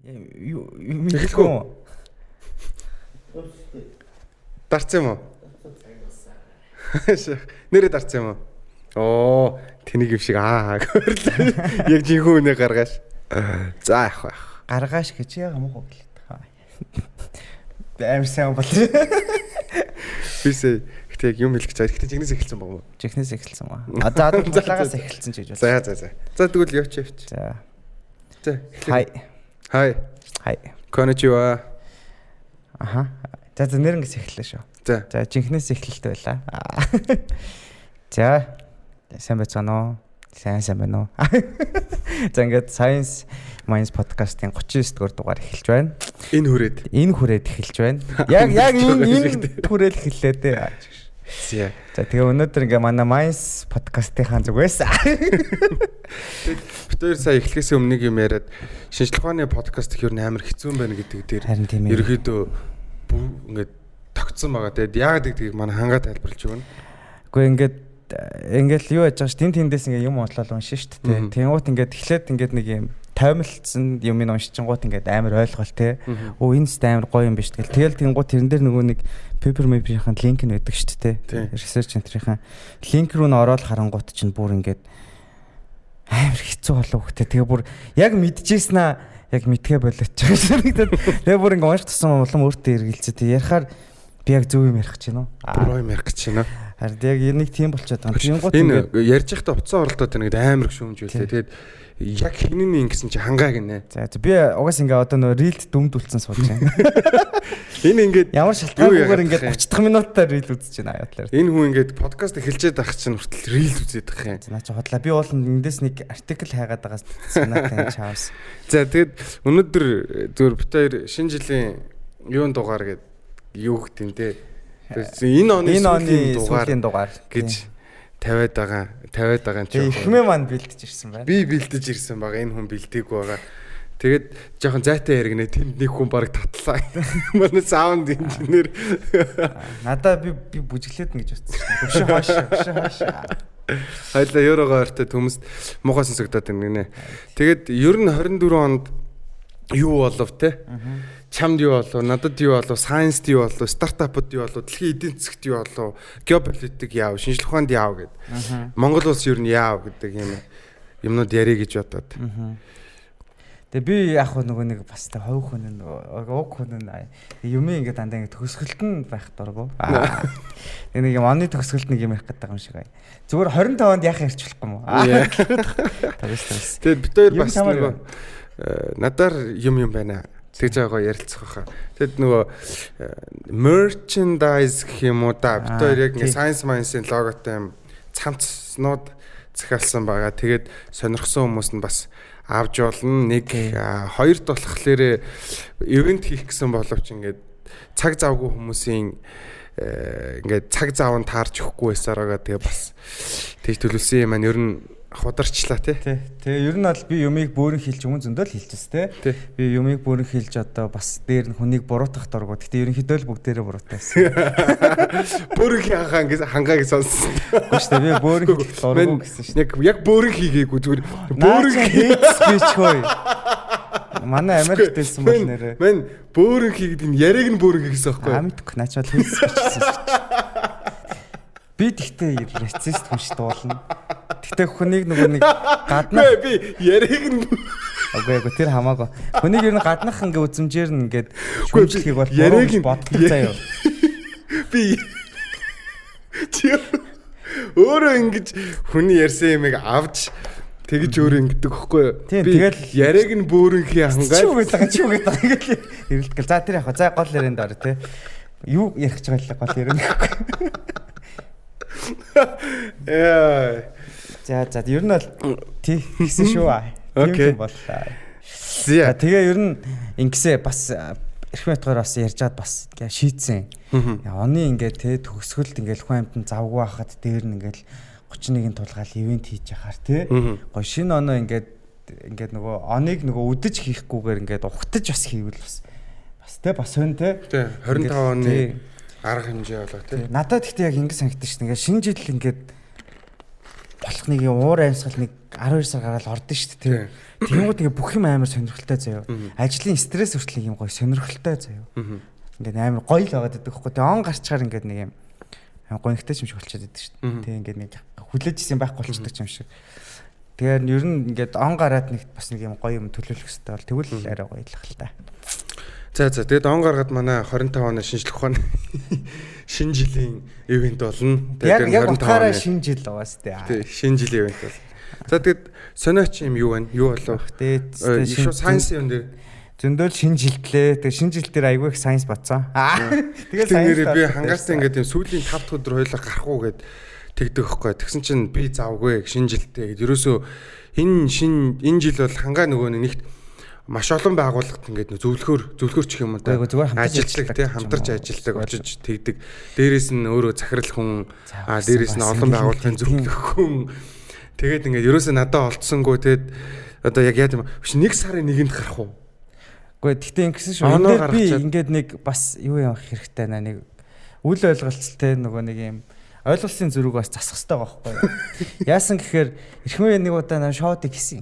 Мэдэхгүй. Дарцсан юм уу? Нэрээ дарцсан юм уу? Оо, тэнийг юм шиг гөрлөө. Яг жинхэнэ үнэ гаргааш. За яах вэ? Гаргааш гэж яа муу гэлээ. Амар сайн бол. Бисээ гэтээ яг юм хэлэх гэж. Гэтээ жигнэс эхэлсэн баг уу? Жигнэс эхэлсэн ба. За цулагаас эхэлсэн ч гэж байна. За. За тэгвэл явч явч. За. За. Хай. Коничива. Аха. За нэрнгээс эхэллээ шүү. За жинхнээс эхэлэлт байлаа. За. Сайн байцгаана уу? Сайн байна уу? За ингээд Science Minds podcast-ийн 39 дугаар дугаар эхэлж байна. Энэ хүрээд эхэлж байна. Яг энэ хүрээд эхэллээ дээ. За тэгээ өнөөдөр ингээ манай Minds podcast-ийн зүг байсан. Бид хоёр сая эхлэхээс өмнө нэг юм яриад шинжлэх ухааны подкаст их юу амар хэцүү юм байна гэдэг дээр ерөөхдөө ингээд тогтсон байгаа. Тэгээд яагаад гэдгийг манай хангаа тайлбарлаж өгнө. Гэхдээ ингээл юу яаж байгаа ш тэндээс ингээ юм уншлал уншин штт те. Тэнгуут ингээд эхлээд ингээд нэг юм таймлцсан юм ин уншчихгоот ингээд амар ойлгол те. Оо энэ сте амар гоё юм биш тэгэл. Тэгэл тэнгуут тэрэн дээр нөгөө нэг paper map-ийн линк нь өгдөг штт те. Research center-ийн линк руу н ороод харангуут чинь бүр ингээд амар хэцүү болов хөхтэй. Тэгээ бүр яг мэдчихсэн яг мэдгээ болооч байгаа. Тэгээ бүр ингээд унших тусам улам өөртөө эргэлзээ. Тэг ярихаар би яг зөв юм ярих гэж байна уу? Буруу юм ярих гэж байна. Харин яг нэг тийм болчиход байгаа. Тэнгуут ингээд ярьж байхдаа уцаа оролдоод байна гэдэг амар шүүмж үлээ. Тэгээд яг хинэн ингэсэн чи хангаа гинэ. За би угаас ингээ одоо нөө рилд дүмдүүлсэн сууж байна. Энэ ингээд ямар шалтгаангүйгээр ингээ 30 дахь минутаар рил үзэж байна аяатлаар. Энэ хүн ингээд подкаст эхэлжээд байх чинь хүртэл рил үзээд байх юм. Наа чи хотлаа би бол эндээс нэг артикл хайгаад байгаас санаатай чаавс. За тэгээд өнөөдөр зөвөр бит хоёр шинэ жилийн юун дугаар гээд юу гэх юм те. Энэ оны сүүлийн дугаар гэж тавиад байгаа юм чи. Ихмээ маань бэлдэж ирсэн байна. Би бэлдэж ирсэн байгаа. Энэ хүн бэлдээгүй байгаа. Тэгээд жоохон зайтай яригнэ. Тэнд нэг хүн баг татлаа. Манай саунд инженер. Надаа би бүжиглээд нь гэж бодсон. Хөшөө хааш. Хайлаа ёроогоо ортой төмөст муухай сонсогдоод байна гинэ. Тэгээд ер нь 24 онд юу болов те? Чамд юу болов, надад юу болов, сайенсд юу болов, стартапууд юу болов, дэлхийн эдийн засгт юу болов, геополитик яав, шинжлэх ухаанд яав гэд. Монгол улс ер нь яав гэдэг юмнууд ярих гэж бодоод. Тэгээ би яг нөгөө нэг бас та ховх хүн уг хүн юмээ ингээд дандаа ингээд төгсгөлтөн байх дургу. Нэг юм оны төгсгөлт нэг юм ярих гэдэг юм шиг бай. Зүгээр 25 онд яах ярьчлахгүй юм уу? Тавс. Тэгээ бид хоёр бас нөгөө надаар юм байна. Тэгж байгаа ярилцах байхаа. Тэгэд нөгөө merchandise гэх юм уу да бид хоёр яг ингээ Science Minds-ийн логотой юм цамцнууд захиалсан байгаа. Тэгээд сонирхсан хүмүүс нь бас авч болно. Нэг хоёрт болохоор ивент хийх гэсэн боловч ингээд цаг завгүй хүмүүсийн ингээд цаг заав нь таарч өгөхгүй байсараагаа тэгээ бас тэгж төлөвлөсөн юм маань ер нь хударчлаа тий. Тэгээ ер нь бол би юмыг бөөрн хийлж өмнө зөндөө л хийлжсэн тий. Би юмыг бөөрн хийлж одоо бас дээр нь хүнийг буруутгах дургу. Гэтэ ерөнхийдөө л бүгдээрээ буруутаасан. Бөөрн хангааг сонссон. Үгүй шүү дээ. Би бөөрн хийх дургу гэсэн шүү дээ. Яг бөөрн хийгээгүй зүгээр бөөрн хийх бич хөөе. Манай Америкт байсан бол нэрээ. Мэн бөөрн хийгээд яриаг нь бөөрн хийсэн байхгүй юу? Амтгүй начал хийсэн бичсэн шүү дээ. Би тэгтээ рецест хүнш дуулна. Тэгтээ хүнийг нөгөө нэг гаднах би яриг нь Окей, тэр хамаагүй. Хүнийг ер нь гаднах ингээ үзмжээр нь ингээд шүмжлэхийг бол яриг боддог заяа. Би өөрөө ингэж хүний ярьсан юмыг авч тэгж өөрөө ингэдэг хөхгүй юу? Би яриг нь бөөрөнхий хангаад чи үгээд байгаа ингээл ирэлтгэл. За тэр яах вэ? За гол ярианд орё те. Юу ярих гэж байгаа л гол ярианд гэхгүй. За ер нь бол тий гэсэн шүү. Тийм боллоо. Тэгээ ер нь ингэсээ бас эрх мэтгаар бас ярьжгаад бас шийдсэн. Оны ингээд те төгсгөлд ингээд хүн амтан завгүй хахад дээр нь ингээд 31-ийн тулгаал ивент хийж яхаар те. Гоо шинэ оноо ингээд нөгөө оныг нөгөө үдэж хийхгүйгээр ингээд ухтаж бас хийвэл бас те бас өн те. 25 оны арга хэмжээ болоо тий. Надад гэхдээ яг ингэ санагдаж шин. Ингээд шинэ жил ингээд болох нэг уур амьсгал нэг 12 сар гараад ордон шүү дээ. Тэнгууд ингээ бүх юм амар сонирхолтой заяа. Ажлын стресс хүртэл юм гоё сонирхолтой заяа. Ингээ амар гоё л байгаад байдаг хөөхгүй. Тэгээ он гарчгаар ингээ нэг юм гонхтой юм шиг болчиход байдаг шүү дээ. Тэгээ ингээ нэг хүлээж исэн байхгүй болчихдаг юм шиг. Тэгэхээр ер нь ингээд он гараад нэг бас нэг юм гоё юм төлөвлөх хэрэгтэй бол тэгвэл арай гоё л хэл та. За тэгээд он гаргаад манай 25 оны шинжлэх ухааны шинэ жилийн ивент болно. Тэгээд яг утгаараа шинэ жил байгаа шүү дээ. Тий, шинэ жилийн ивент бол. За тэгээд сониоч юм юу байна? Юу болов? Тэгээд шүү сайенс юм дээр зөндөл шинэ жилдлээ. Тэгээд шинэ жил дээр айгүй их сайенс бацсан. Тэгээд сайенс би хангалттай ингээд юм сүүлийн 5 дахь өдөр хоёлаа гарах уу гэд тэгдэг хөхгүй. Тэгсэн чинь би завгүй шинэ жилдээ гэд ерөөсөө энэ жил бол хангаа нөгөө нэгт маш олон байгууллагт ингээд зөвлөхөрч юм да ажилладаг тий хамтарч ажилладаг очиж тэгдэг. Дээрээс нь өөрөө захирал хүн дээрээс нь олон байгууллагын зөвлөх хүн тэгээд ингээд ерөөсөө надад олдсонгүй тэгээд одоо яг яа гэм биш нэг сарын нэгэнд гарах уу. Гэхдээ тэгтээ ингэсэн шүү. Би ингээд нэг бас юу явах хэрэгтэй наа нэг үл ойлголцолтой нөгөө нэг юм ойлголцын зүрэг бас засах хэрэгтэй байгаа байхгүй юу. Яасан гэхээр эрхмээ нэг удаа шоудыг хийсэн.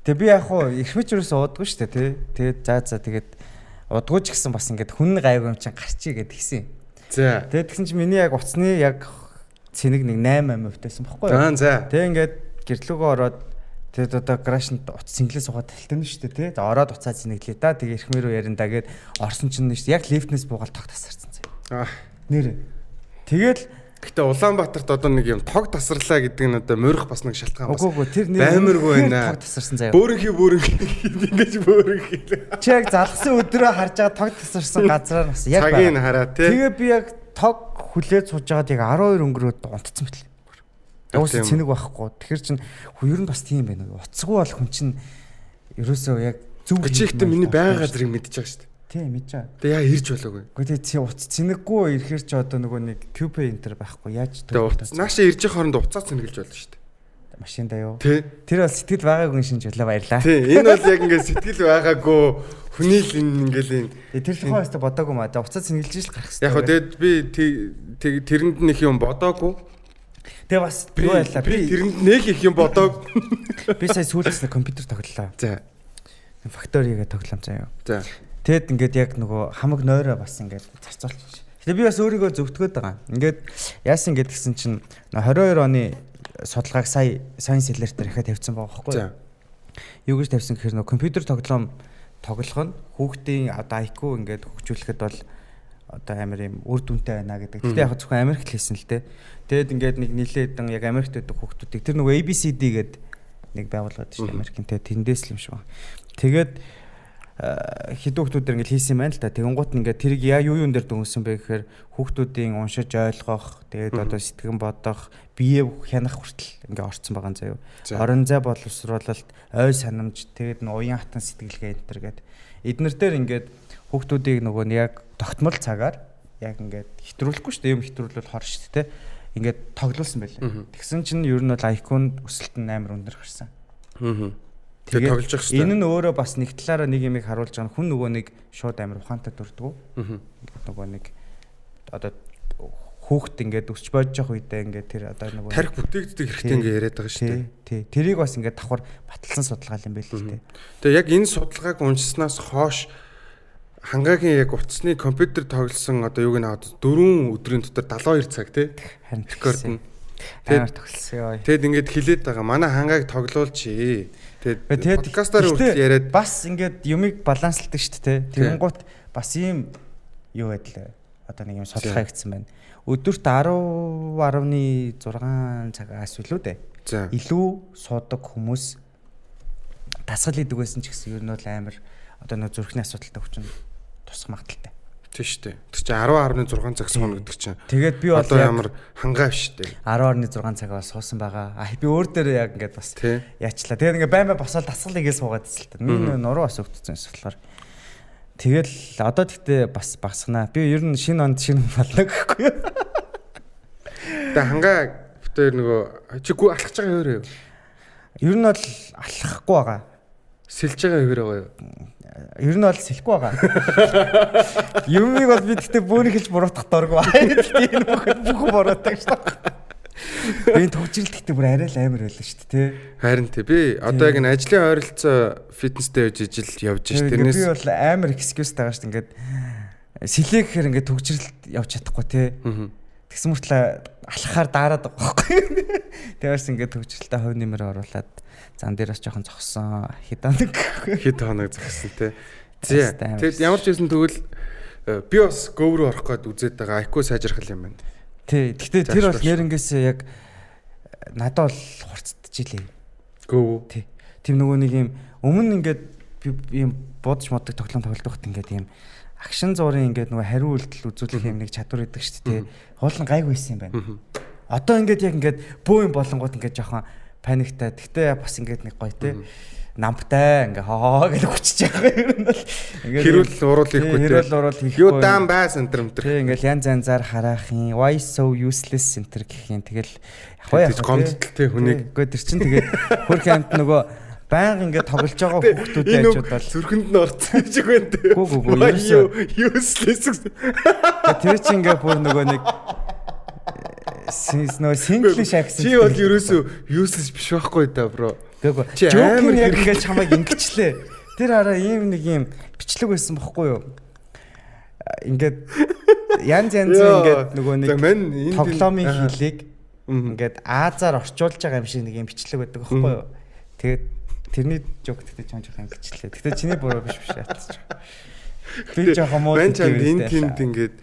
Тэгээд би яг хуу эрхмэж юусоо удаггүй шүү дээ тий. Тэгээд за тэгээд удаггүй ч гэсэн бас ингээд хүн гайгүй юм чинь гарчий гэд гисэн. За. Тэгээд тэгсэн чинь миний яг уцны яг цэник нэг 8% байсан байхгүй юу. За. Тэгээд ингээд гэрлүүгөө ороод тэгээд одоо крашнд уц синглээ суугаад талтана шүү дээ тий. За ороод уцаа зинэглээ да. Тэгээд эрхмээ рүү ярина да гэд орсон чинь шүү дээ. Яг лифтнес буугаал тог тасарсан заяа. Нэр. Тэгэл гэхдээ Улаанбаатарт одоо нэг юм тог тасарлаа гэдэг нь одоо морих бас нэг шалтгаан бас. Үгүй тэр нэр баймиргүй байна. Тог тасарсан заяа. Бөөрийнхи ингэж бөөрийнхи. Чи яг залгсан өдрөө харж байгаа тог тасарсан газраар бас яг цагийг хараа тий. Тэгээ би яг тог хүлээд сууж байгаад яг 12 өнгөрөөд унтцсан мэт л. Уус цэник байхгүй. Тэгэхэр чин ер нь бас тийм байна. Уцгүй бол хүн чин ерөөсөө яг зүг чигтээ миний байга газрыг мэдчихэж байгаа шүү дээ. Тийм мэдэж байгаа. Тэгээ яа ирж болоогүй. Гэхдээ тий уц цэнэггүй ирэхэр ч одоо нөгөө нэг QP энтер байхгүй яаж тэгээ наашаа ирж явах хооронд уцаа цэнэглэж болно шүү дээ. Машиндаа юу? Тэр бол сэтгэл байгаагүй шинж өглөө баярлаа. Тий энэ бол яг ингээд сэтгэл байгаагүй хүний л ингээл энэ тэр тухайн өстө бодоогүй маа. Уцаа цэнэглэж л гарах хэрэгтэй. Яг хөө тэгээд би тэрэнд нэг юм бодоогүй. Тэгээ бас юу байлаа. Би тэрэнд нэг их юм бодог. Би сая сүүлдээс компьютер тоглолоо. За. Factory-гээ тоглоом заяа. За. Тэгэд ингээд яг нөгөө хамаг нойроо бас ингээд зарцуулчих. Тэгээ би бас өөрийгөө зөвтгөөд байгаа. Ингээд яасан гэдгсэн чинь 22 оны судалгааг сая Science Alert дээр ихэ тавьсан байгаа байхгүй юу? Юу гэж тавьсан гэхээр нөгөө компьютер тоглоом тоглох нь хүүхдийн одоо IQ ингээд хөгжүүлэхэд бол одоо амар юм үр дүнтэй байна гэдэг. Гэтэ яг зөвхөн Америкт хэлсэн л дээ. Тэгэд ингээд нэг нилээдэн яг Америкт байдаг хүүхдүүдийг тэр нөгөө ABCD гэдэг нэг байгууллагад шүү дээ Америкийн тэндээс л юм шиг байна. Тэгээд хэдэн хүүхдүүд ингээд хийсэн юм байна л да. Тэгэнгუут ингээд тэрийг яа юу юун дээр дүнсэн бэ гэхээр хүүхдүүдийн уншиж ойлгох, тэгээд одоо сэтгэн бодох, бие хянах хүртэл ингээд орцсон байгаа заяа. Орон зай боловсруулалт, ой санамж, тэгээд уян хатан сэтгэлгээ энэ төр гээд эднэр дээр ингээд хүүхдүүдийг нөгөө яг тогтмол цагаар яг ингээд хэтрүүлэхгүй шүү дээ. Юм хэтрүүлвэл хор шүү дээ. Ингээд тоглуулсан байлаа. Тэгсэн чинь ер нь бол IQ-нд өсөлт нь амар өндөр гарсан. Тэгээ тоглож явах хэрэгтэй. Энэ нь өөрөө бас нэг талаараа нэг юмыг харуулж байгаа. Хүн нөгөө нэг шууд амар ухаантай дурдгуу. Нөгөө нэг одоо хүүхд ингээд өсч бодож явах үедээ ингээд тэр одоо нөгөө тарих бүтээгддэг хэрэгтэй ингээд яриад байгаа шүү дээ. Тий. Тэрийг бас ингээд давхар баталсан судалгаа юм байл л дээ. Тэгээ яг энэ судалгааг уншсанаас хойш хангаагийн яг утасны компьютер тоглосон одоо юуг нь аваад 4 өдрийн дотор 72 цаг тий. Харин рекорд нь. Тэгээд тоглосон ёо. Тэгэд ингээд хилээд байгаа. Манай хангааг тоглуулчих. Тэгээд подкастаар үргэлж яриад бас ингээд юмыг балансладаг шүү дээ. Тэгэнгუут бас ийм юу байдлаа. Одоо нэг юм судалгаа хийгдсэн байна. Өдөрт 10.6 цагаас илүү дээ. Илүү суудаг хүмүүс дасгал хийдэг байсан ч гэсэн ер нь бол амар одоо нэг зүрхний асуудалтай хүчин тусах магадaltaй. Тийм шүү дээ. Тэр чинь 10.6 цаг сууна гэдэг чинь. Тэгээд би бол ямар хангаа биш дээ. 10.6 цагаас суусан байгаа. Би өөр дээр яг ингээд бас яачлаа. Тэгээд ингээд баймаа босоод дасгал хийгээл суугаад байсан л та. Миний нуруу бас өгдсөн болохоор. Тэгэл одоо тэгтээ бас багсгнаа. Би ер нь шинэ онд шинэ болно гэхгүй юу. Тэгээ хангаа битээр нөгөө чи гү алхаж байгаа өөрөө юу? Ер нь бол алхахгүй байгаа. Сэлж байгаа хөвөр байгаа юу? Ер нь бол сэлэхгүй байгаа. Юмыг бол би тэгтээ бөөнийхэлж буруутах дурггүй. Энэ бүхэн буруутах шүү дээ. Би төвчрэлт гэдэг бүр арай л амар байлаа шүү дээ, тий. Харин тий. Би одоо яг н ажлын ойролцоо фитнестэй ижил явж ш. Тэрнээс би бол амар excuse тагаа шүү дээ. Ингээд сэлээ гэхээр ингээд төвчрэлт явж чадахгүй, тий. Тэгсэн мөртлөө алхахаар даарад байгаа байхгүй. Тэгээс ингээд төвчрэлтээ хувь нэмэр оруулаад зам дээрээс жоохон зогссон хэд хоног зогссон, тий. Тэгэд ямар ч байсан тэгвэл би бас гов руу орох гээд үзээд байгаа. IQ сайжрах юм байна. Тий. Гэхдээ тэр бол нэрнгээс яг надад бол хурцдчихилээ. Гов. Тий. Тэр нөгөө нэг юм өмнө ингээд би юм бодож моддаг тоглоом тоглох ингээд юм акшн зургийн ингээд нөгөө хариу үйлдэл үзүүлэх юм нэг чадвар өгдөг шүү дээ. Хоол нь гайгүй байсан юм байна. Одоо ингээд яг ингээд бөө юм болонгууд ингээд жоохон паниктай. Гэхдээ бас ингээд нэг гоё те. Намптай ингээ хоо гэж хүчиж байгаа юм бол ингээ хэрүүл уруул хийхгүй те. Хэрүүл уруул хийхгүй. Юу даан байс энтер мэтэр. Тэг ингээл янз янзаар харах юм. Why so useless center гэх юм. Тэгэл яг гомдтол те хүнийг. Үгүй тэр чинь тэгээд хөрх амт нөгөө байнга ингээ тоглож байгаа хүмүүстэй ажууд бол зүрхэнд нь орцсон гэж байна те. Үгүй useless. Тэр чинь ингээ бүр нөгөө нэг Singlish accent. Чи бол ерөөсөө useless биш байхгүй да бро. Тэгэхгүй. Joke яг ингээд чамайг ингэчлээ. Тэр хараа ийм нэг юм бичлэг байсан бохгүй юу? Ингээд янз ингээд нөгөө нэг тоглоомын хэлийг ингээд Азаар орчуулж байгаа юм шиг нэг юм бичлэг байдаг бохгүй юу? Тэгээд тэрний joke гэдэг ч жоохон ингэчлээ. Гэтэ чиний буруу биш яатчих. Би жоохон муу тийм энэ тэнд ингээд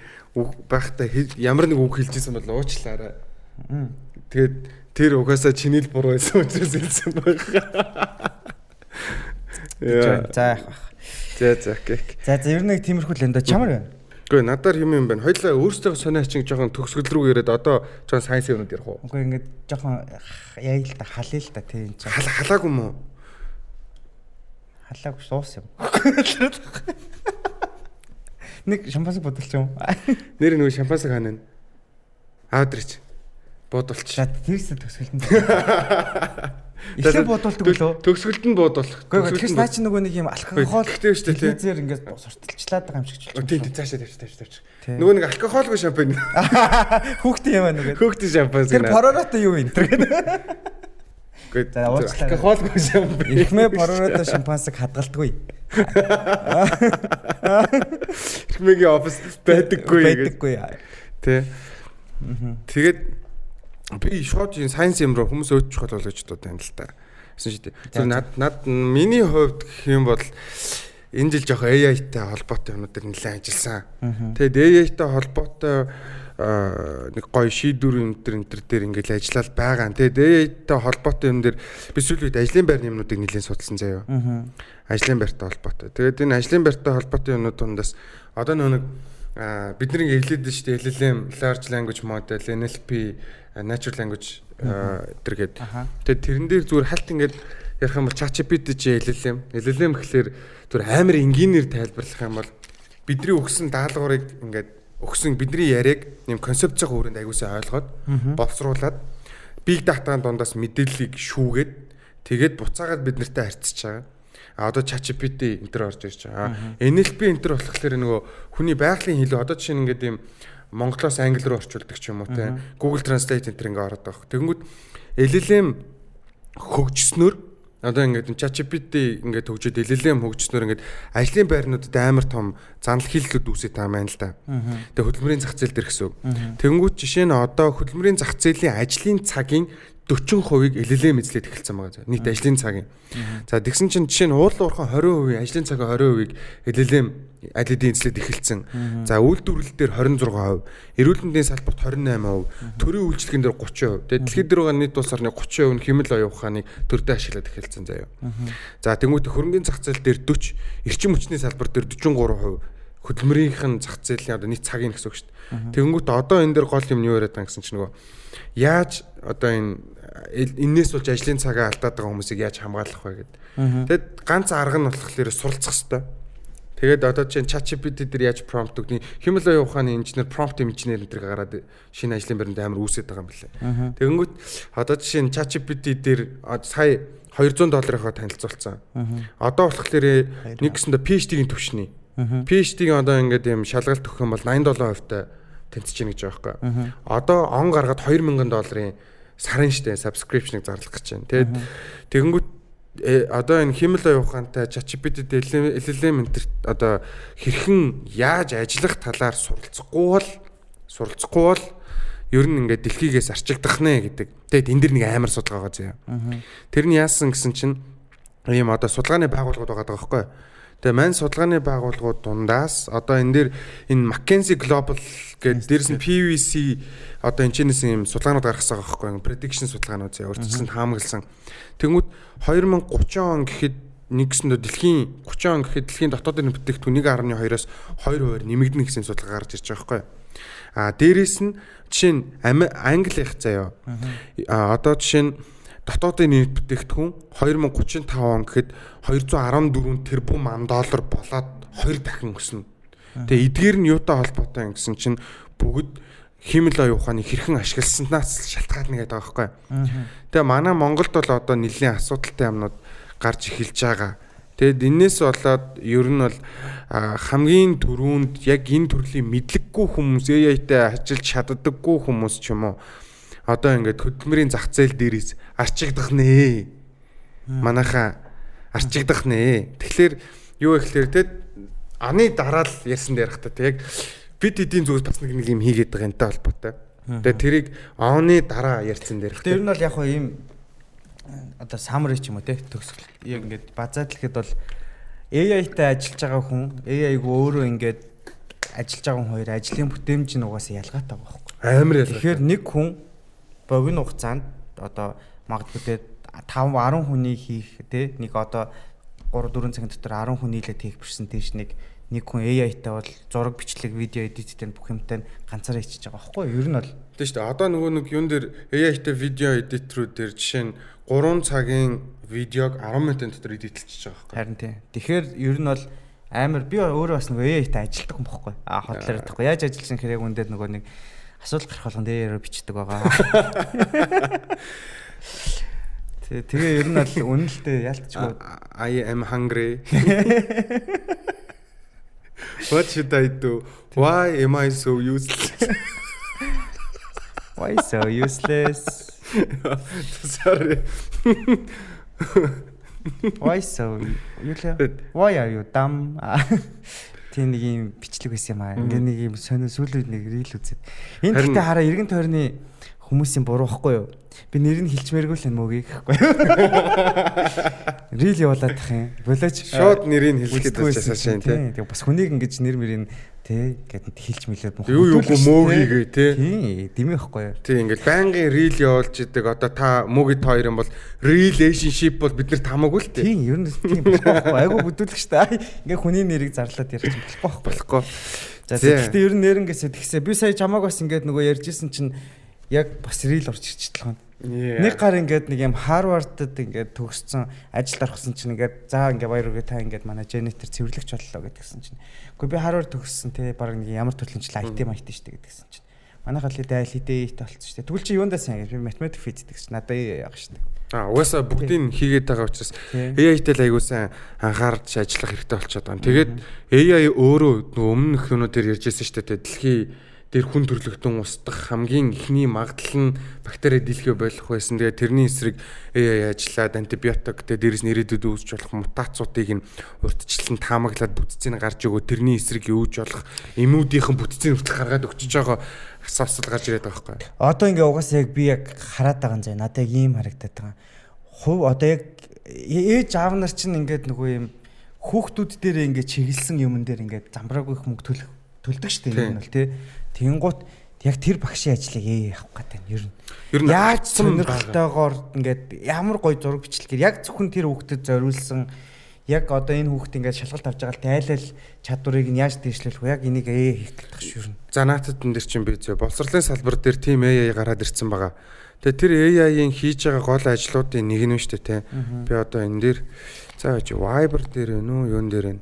байхдаа ямар нэг үг хэлжсэн бол уучлаарай. Тэгээд тэр угаасаа чиний л буруу байсан учраас хэлсэн байгаа. За яах вэ? За гэх. За ер нь нэг тиймэрхүү л энэ чамар байна. Үгүй надаар юм байна. Хоёлаа өөрсдөө сониачин жоохон төгсгөл рүү ирээд одоо жоохон сайенс юмуд ярих уу? Үгүй ингээд жоохон яа л та халъя л та тийм ч. Халаагүй мó? Халаагүй суус юм. Нэг шампансыг бодолч юм. Нэр нэг шампансыг хаана вэ? Аадрич. Бодолч. Тэрс төгсгөлтөнд. Ихлэ бодолдог лөө. Төгсгөлд нь бодол. Гэхдээ тэгэхээр наа чи нөгөө нэг юм алкогол гэхдээ шүү дээ. Зэр ингээд сурталчлаад байгаа юм шиг ч. Тийм цаашаа тавьчих. Нөгөө нэг алкогольгүй шампань. Хүүхдийн юм аа нөгөө. Хүүхдийн шампань. Тэр поророто юу юм тэр гэдэг. Гэхдээ алкогольгүй шампань. Ихмээ поророто шампансыг хадгалдаггүй. Ихмээгийн офис байдаггүй. Тэ. Тэгээд би шууд энэ сайенс юм руу хүмүүс өөдчих болоо гэж бодсон л та. Гэсэн шүү дээ. Тэр над миний хувьд гэх юм бол энэ жил жоох AI-тай холбоотой юмнуудыг нэлээд ажилласан. Тэгээд AI-тай холбоотой нэг гоё шийдвэр энэ дээр ингээл ажиллаад байгаа. Тэгээд AI-тай холбоотой юм дээр би сүүлийн үед ажлын байрны юмнуудыг нэлээд судалсан заяа. Ажлын байртай холбоотой. Тэгээд энэ ажлын байртай холбоотой юмнууд дундаас одоо нэг бидний хэлээд нь шүү дээ LLM, large language model, NLP, natural language тэргээд. Тэгээд тэрэн дээр зүгээр хальт ингээд ярих юм бол ChatGPT чи LLM гэхэлэр зүгээр амар энгийнээр тайлбарлах юм бол бидний өгсөн даалгаврыг ингээд өгсөн бидний яриаг нэм концепцийн хүрээнд аягуулсан ойлгоод боловсруулад big data-гийн дундаас мэдээллийг шүүгээд тэгээд буцаагаад бид нартай харьцаж байгаа. Одоо ChatGPT энэ төр орж ирж байгаа. NLP энэ төр болохоор нөгөө хүний байгалийн хэлээ одоо жишээ нь ингээд юм монголоос англи руу орчуулдаг ч юм уу те. Google Translate энэ төр ингээд ороод байгаа. Тэгэнгүүт LLM хөгжснөөр одоо ингээд ChatGPT ингээд хөгжөөд LLM хөгжснөөр ингээд ажлын байрнуудад амар том занал хийллүүд үүсэж байгаа юм л да. Тэгээ хөдөлмөрийн зах зээл дээр гэсэн. Тэгэнгүүт жишээ нь одоо хөдөлмөрийн зах зээлийн ажлын цагийн 40%-ийг LLM эзлээд эхэлсэн байгаа. Нийт ажлын цагийн. За тэгсэн чинь жишээ нь уурлуурхан 20%, ажлын цагийн 20%-ийг LLM эзлээд эхэлсэн. За үйлдвэрлэл дээр 26%, эрүүл мэндийн салбарт 28%, төрийн үйлчлэгэн дээр 30%. Тэгээд дэлхийд дээр байгаа нийт улс орны 30% нь хэмэл оюун ухааныг төрдөө ашиглаад эхэлсэн заяа. За тэгмүүд хөрөнгөний зах зээл дээр 40, эрчим хүчний салбар дээр 43%, хөдөлмөрийнх нь зах зээлийн одоо нийт цагийн гэсэн үг шүү дээ. Тэгэнгүүт одоо энэ дээр гол юм юу яриад байгаа гэсэн чинь нөгөө яаж одоо энээс болж ажлын цагаа алдаад байгаа хүмүүсийг яаж хамгаалах вэ гэдэг. Тэгэд ганц арга нь болохоор суралцах хэрэгтэй. Тэгээд одоо чинь ChatGPT дээр яаж prompt өгний хэмэл оюун ухааны инженер prompt инженер энэ төр гараад шинэ ажлын байранд амар үүсэж байгаа юм билээ. Тэгэнгүүт одоо жишээ нь ChatGPT дээр сая $200-ийнхоо танилцуулсан. Одоо болохоор нэг гэсэндээ PhD-ийн төвшний. PhD-ийн одоо ингээд юм шалгалт өгөх юм бол $87 хувьтай тэнцэж гин гэж байгаа байхгүй. Одоо он гаргаад $2000 сарын штэ subscription-ыг зарлах гэж байна. Тэгээд тэгэнгүүт одоо энэ химэл оюухантай ChatGPT LLM энэ одоо хэрхэн яаж ажиллах талаар суралцахгүй бол ер нь ингээд дэлхийгээс арчигдах нэ гэдэг. Тэгээд энэ дэр нэг амар судалгаа байгаа зөө. Тэр нь яасан гэсэн чинь ийм одоо судалгааны байгууллагууд байгаа байхгүй. Тэгээ мань судалгааны байгууллагууд дундаас одоо энэ дэр энэ McKinsey Global гэдэг дээрс нь PwC одоо энэ чинээс ийм судалгаанууд гаргасан байгаа байхгүй. Prediction судалгаанууд зөө урьдчилсан таамагласан. Тэнгүүд 2030 он гэхэд нэгсэндээ дэлхийн 30 он гэхэд дэлхийн дотоодын бүтээгдэхүүн 1.2-оос 2% нэмэгдэнэ гэсэн судалгаа гарч ирж байгаа байхгүй. Дээрээс нь жишээ нь Англих заяа. Одоо жишээ нь дотоодын нийт бүтээгдэхүүн 2035 он гэхэд $214 тэрбум болоод 2 дахин өснө. Тэгээ эдгээр нь юутай холбоотой юм гэсэн чинь бүгд химэл оюуханы хэрхэн ашигласнаас шалтгаална гэдэг байгаа байхгүй. Тэгээ манай Монголд бол одоо нэлийн асуудалтай юмнууд гарч эхэлж байгаа. Тэгэд энээс болоод ер нь бол хамгийн түрүүнд яг энэ төрлийн мэдлэггүй хүмүүс AI-тай ажиллаж чаддаггүй хүмүүс ч юм уу одоо ингээд хөдөлмөрийн зах зээл дээрээс арчигдах нэ. Манайхаа арчигдах нэ. Тэгэхээр юу гэхээр те аны дараа л ярьсан дээрх та яг бид эдийн зүгээс бас нэг юм хийгээд байгаа энтэй холбоотой. Тэгээ тэрийг оны дараа ярьсан дээрх. Тэр нь бол яг хоо ийм одоо summary ч юм уу те төгсгөл. Яг ингээд базаад хэлэхэд бол AI-тай ажиллаж байгаа хүн AI-г өөрөө ингээд ажиллаж байгаа хүн хоёр ажлын бүтээмж нь угаасаа ялгаатай байгаа байхгүй. Амар ялгаатай. Тэгэхээр нэг хүн богино хугацаанд одоо магадгүй те 5-10 хүний хийх те нэг одоо 3-4 цагийн дотор 10 хүн нийлээд хийх персентэж нэг хүн AI-тай бол зураг бичлэг видео эдиттэй бүх юмтай ганцаараа хийчихэж байгаа байхгүй юу? Ер нь бол тийм шүү дээ. Одоо нөгөө нэг юун дээр AI-тай видео эдитрүүд дээр жишээ нь 3 цагийн видеог 10 минутын дотор эдитлчихэж байгаа байхгүй. Харин тийм. Тэгэхээр ер нь бол амар би өөрөө бас нөгөө AI-тай ажилладаг юм байхгүй. Хотлоор байхгүй. Яаж ажилласан гэхээр яг үндэд нөгөө нэг асуудал гарах болгонд AI-аар бичдэг байгаа. Тэгээ ер нь бол үнэлтэй ялтчгүй. I am hungry. What should I do? Why am I so useless? Why so useless? Sorry. Why so Why are you dumb? Тийм нэг юм бичлэг байсан юм аа. Ингээ нэг юм сонио сүүлийн нэг рил үзээд. Энэ гэхдээ хараа эргэн тойрны хүмүүсийн буруу байхгүй юу? Би нэр нь хэлчмээргүй л мөгийг гэхгүй юу? Рил явуулаад тах юм. Болооч шууд нэрийг хэлэхэд байжсаа шин тий. Тэгээ бас хүнийг ингэж нэр мэрийн тий гэдэг хэлж мэлээд мөн. Юу мөөгийг тий. Тий, димээ байхгүй юу? Тий ингээд байнгын рил явуулж идэг. Одоо та мөөгийн та хоёрын бол relationship бол бид нарт хамаагүй л тий. Тий, ер нь тийм болохгүй. Айгу бүдүүлэгчтэй. Ингээ хүний нэрийг зарлаад ярих юм болохгүй. За тэгэхдээ ер нь нэрнгээсээ тэгсээ би сая чамааг бас ингээд нөгөө ярьжсэн чинь яг бас рил орж ирчихлээ. Нэг гар ингээд нэг юм Харвардд ингээд төгссөн ажилд орсон чинь ингээд за ингээд баяр үргээ та ингээд манай Женитер цэвэрлэгч боллоо гэдгсэн чинь. Гэхдээ би Харвард төгссөн те баг нэг ямар төрөлжил IT IT штэ гэдгсэн чинь. Манайхаа л дээл IT болсон штэ. Тэгвэл чи юундаа сайн гэж би математик физик гэсэн надад яах штэ. Угаасаа бүгдийг хийгээд байгаа учраас AI-тэй л аягүй сайн анхаарч ажиллах хэрэгтэй болчиход байгаа. Тэгээд AI өөрөө нөгөө өмнөх өнөөдөр ярьжсэн штэ те дэлхий дээр хүн төрлөختөн устгах хамгийн ихний магадлал нь бактери дийлхэ болох байсан. Тэгээ тэрний эсрэг AI ажиллаад антибиотик тэгээ дээрээс нэрээдүүд үүсч болох мутацуудыг нь урьдчилан таамаглаад бүтцийг гарч өгөө тэрний эсрэг юуж болох эмүүдийнхэн бүтцийг хүртэл гаргаад өгчөж байгаа асуудал гарч ирээд байгаа байхгүй. Одоо ингээ угаасаа яг би яг хараад байгаа юм зэ. Надад яг ийм харагдаад байгаа. Хувь одоо яг ээж аав нар чинь ингээд нөгөө юм хүүхдүүд дээр ингээ чиглэсэн юмн дээр ингээ замбраагүй их мөнгө төлдөг штеп юм бол тий. Тэнгуут яг тэр багшийн ажлыг явах гэдэг нь ер нь яаж сонирхолтойгоор ингээд ямар гоё зураг бичлэгээр яг зөвхөн тэр хүүхдэд зориулсан яг одоо энэ хүүхд ингээд шалгалт авч байгаа л тайлал чадварыг нь яаж дээшлэх вэ? Яг энийг хийх гэдэг ш юу. За наатад энэ дэр чинь би зөө боловсролын салбар дээр team AI гараад ирсэн байгаа. Тэгээ тэр AI-ийн хийж байгаа гол ажлуудын нэг нь шүү дээ те. Би одоо энэ дээр за Viber дээр вэ нүү юун дээр вэ?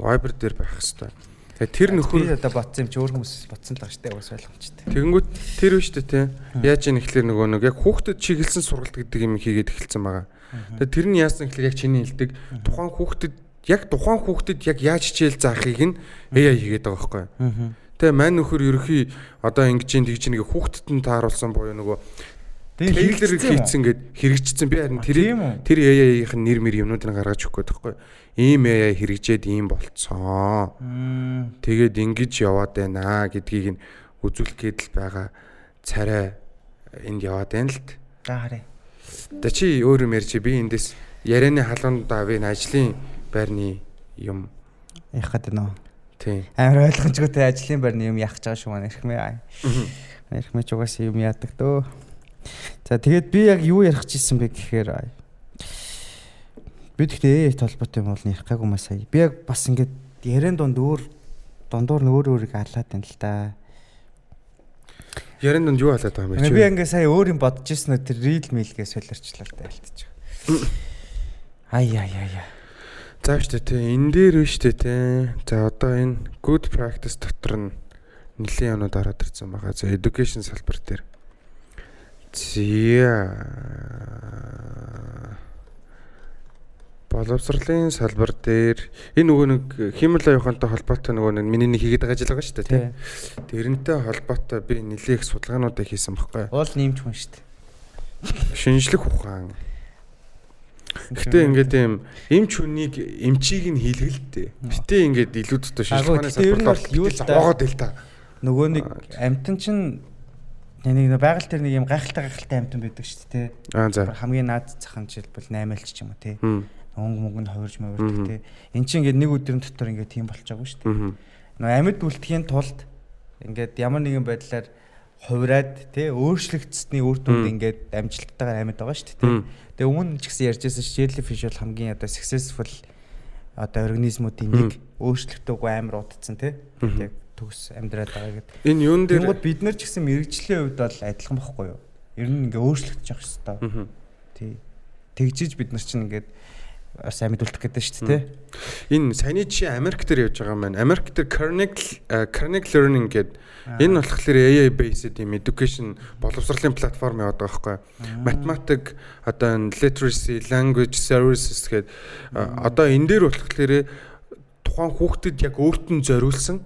Viber дээр байх хэвээр. Тэр нөхөр одоо ботсон юм чи өөр хүмүүс ботсон л байгаа штэ уус ойлгомжтой. Тэгэнгүүт тэр биш үү те. Яаж ийм ихлээр нөгөө нэг яг хүүхдэд чиглэсэн сургалт гэдэг юм хийгээд эхэлсэн байгаа. Тэгээ тэр нь яасан гэхэлэр яг чиний хэлдэг тухайн хүүхдэд яг яаж хичээл заахыг нь AI хийгээд байгаа байхгүй. Тэгээ мань нөхөр ерөхий одоо ингэж тэгж нэг хүүхдэд нь тааруулсан буюу нөгөө Тейлер хийцэн гэд хэрэгжчихсэн. Би харин тэр AI-ийн нэр мэр юмнуудыг гаргаж өгөх гээд байхгүй. Ийм AI хэрэгжээд ийм болцсон. Тэгээд ингэж яваад байна гэдгийг нь үзүүлэх гээд л байгаа царай энд яваад байна л т. За харъя. Тэ чи өөр юм ярьж би эндээс ярианы халуунд би ажлын байрны юм яах гэдэг нөө. Тийм. Амар ойлгомжгүйтэй ажлын байрны юм яах гэж байгаа шүү маань эрхмээ. Эрхмээ ч угаасаа юм яадаг дөө. За тэгээд би яг юу ярих гэсэн бэ гэхээр би тэгтээ толботой юм бол ярих гайгүй маа сая. Би яг бас ингээд ярен дундуур өөрийг алаад байна л да. Ярен дунд юу алаад байгаа юм бэ? Би ингээд сая өөр юм бодож ирсэн үү тэр рил милгээ солирчлаа л тайлтаж байгаа. Ай. За штэ тий энэ дээр биш штэ тий. За одоо энэ good practice дотор нь нэлийн юмнууд ороод ирсэн байгаа. За education салбар дээр боловсролын салбар дээр энэ нөгөө нэг химэл оюухантай холбоотой нөгөө нэг миний нэг хийгээд байгаа ажил байгаа шүү дээ тийм. Тэрнтэй холбоотой би нэлээх судалгаануудыг хийсэн байхгүй. Уул нэмж хүн шүү дээ. Шинжлэх ухаан. Гэхдээ ингээд юм эмч хүнийг эмчийг нь хийлгэлтэй. Битээ ингээд илүү дотоо шинжлэх ухааны салбарт юу л зовоогоод л та. Нөгөө нэг амтан чинь нэг байгаль дээр нэг юм гайхалтай амтан байдаг шүү дээ. Хамгийн наад зах нь жишээлбэл 8 ч юм уу тий. Мөнгө нь хувирж мөвөрдөг тий. Эн чинь ингээд нэг өдрийн дотор ингээд тийм болчихоогүй шүү дээ. Нөгөө амьд үлдэхийн тулд ингээд ямар нэгэн байдлаар хувираад тий өөрчлөгдсөний үр дүнд ингээд амжилттайгаар амьд байгаа шүү дээ. Тэгээ өмнө ч гэсэн ярьжсэн jellyfish бол хамгийн одоо successful одоо организмуудын нэг өөрчлөлтөөгүй амар удацсан тий. Тэгээ төгс амьдраад байгаа гэдэг. Энэ юун дээр бид нар ч гэсэн мэрэгжлийн хувьд бол адилхан байхгүй юу? Ер нь ингээ өөрчлөгдөж явах хэрэгтэй. Тий. Тэгжиж бид нар чинь ингээд бас амьд үлдэх гэдэг шүү дээ. Энэ саяны жишээ Америк дээр явж байгаа юм байна. Америк дээр Carnegie Learning гэдэг энэ болохоор AI based юм education боловсролын платформ яваад байгаа байхгүй. Mathematics одоо literacy, language services гэдэг одоо энэ дээр болохоор тухайн хүүхдэд яг өөрт нь зориулсан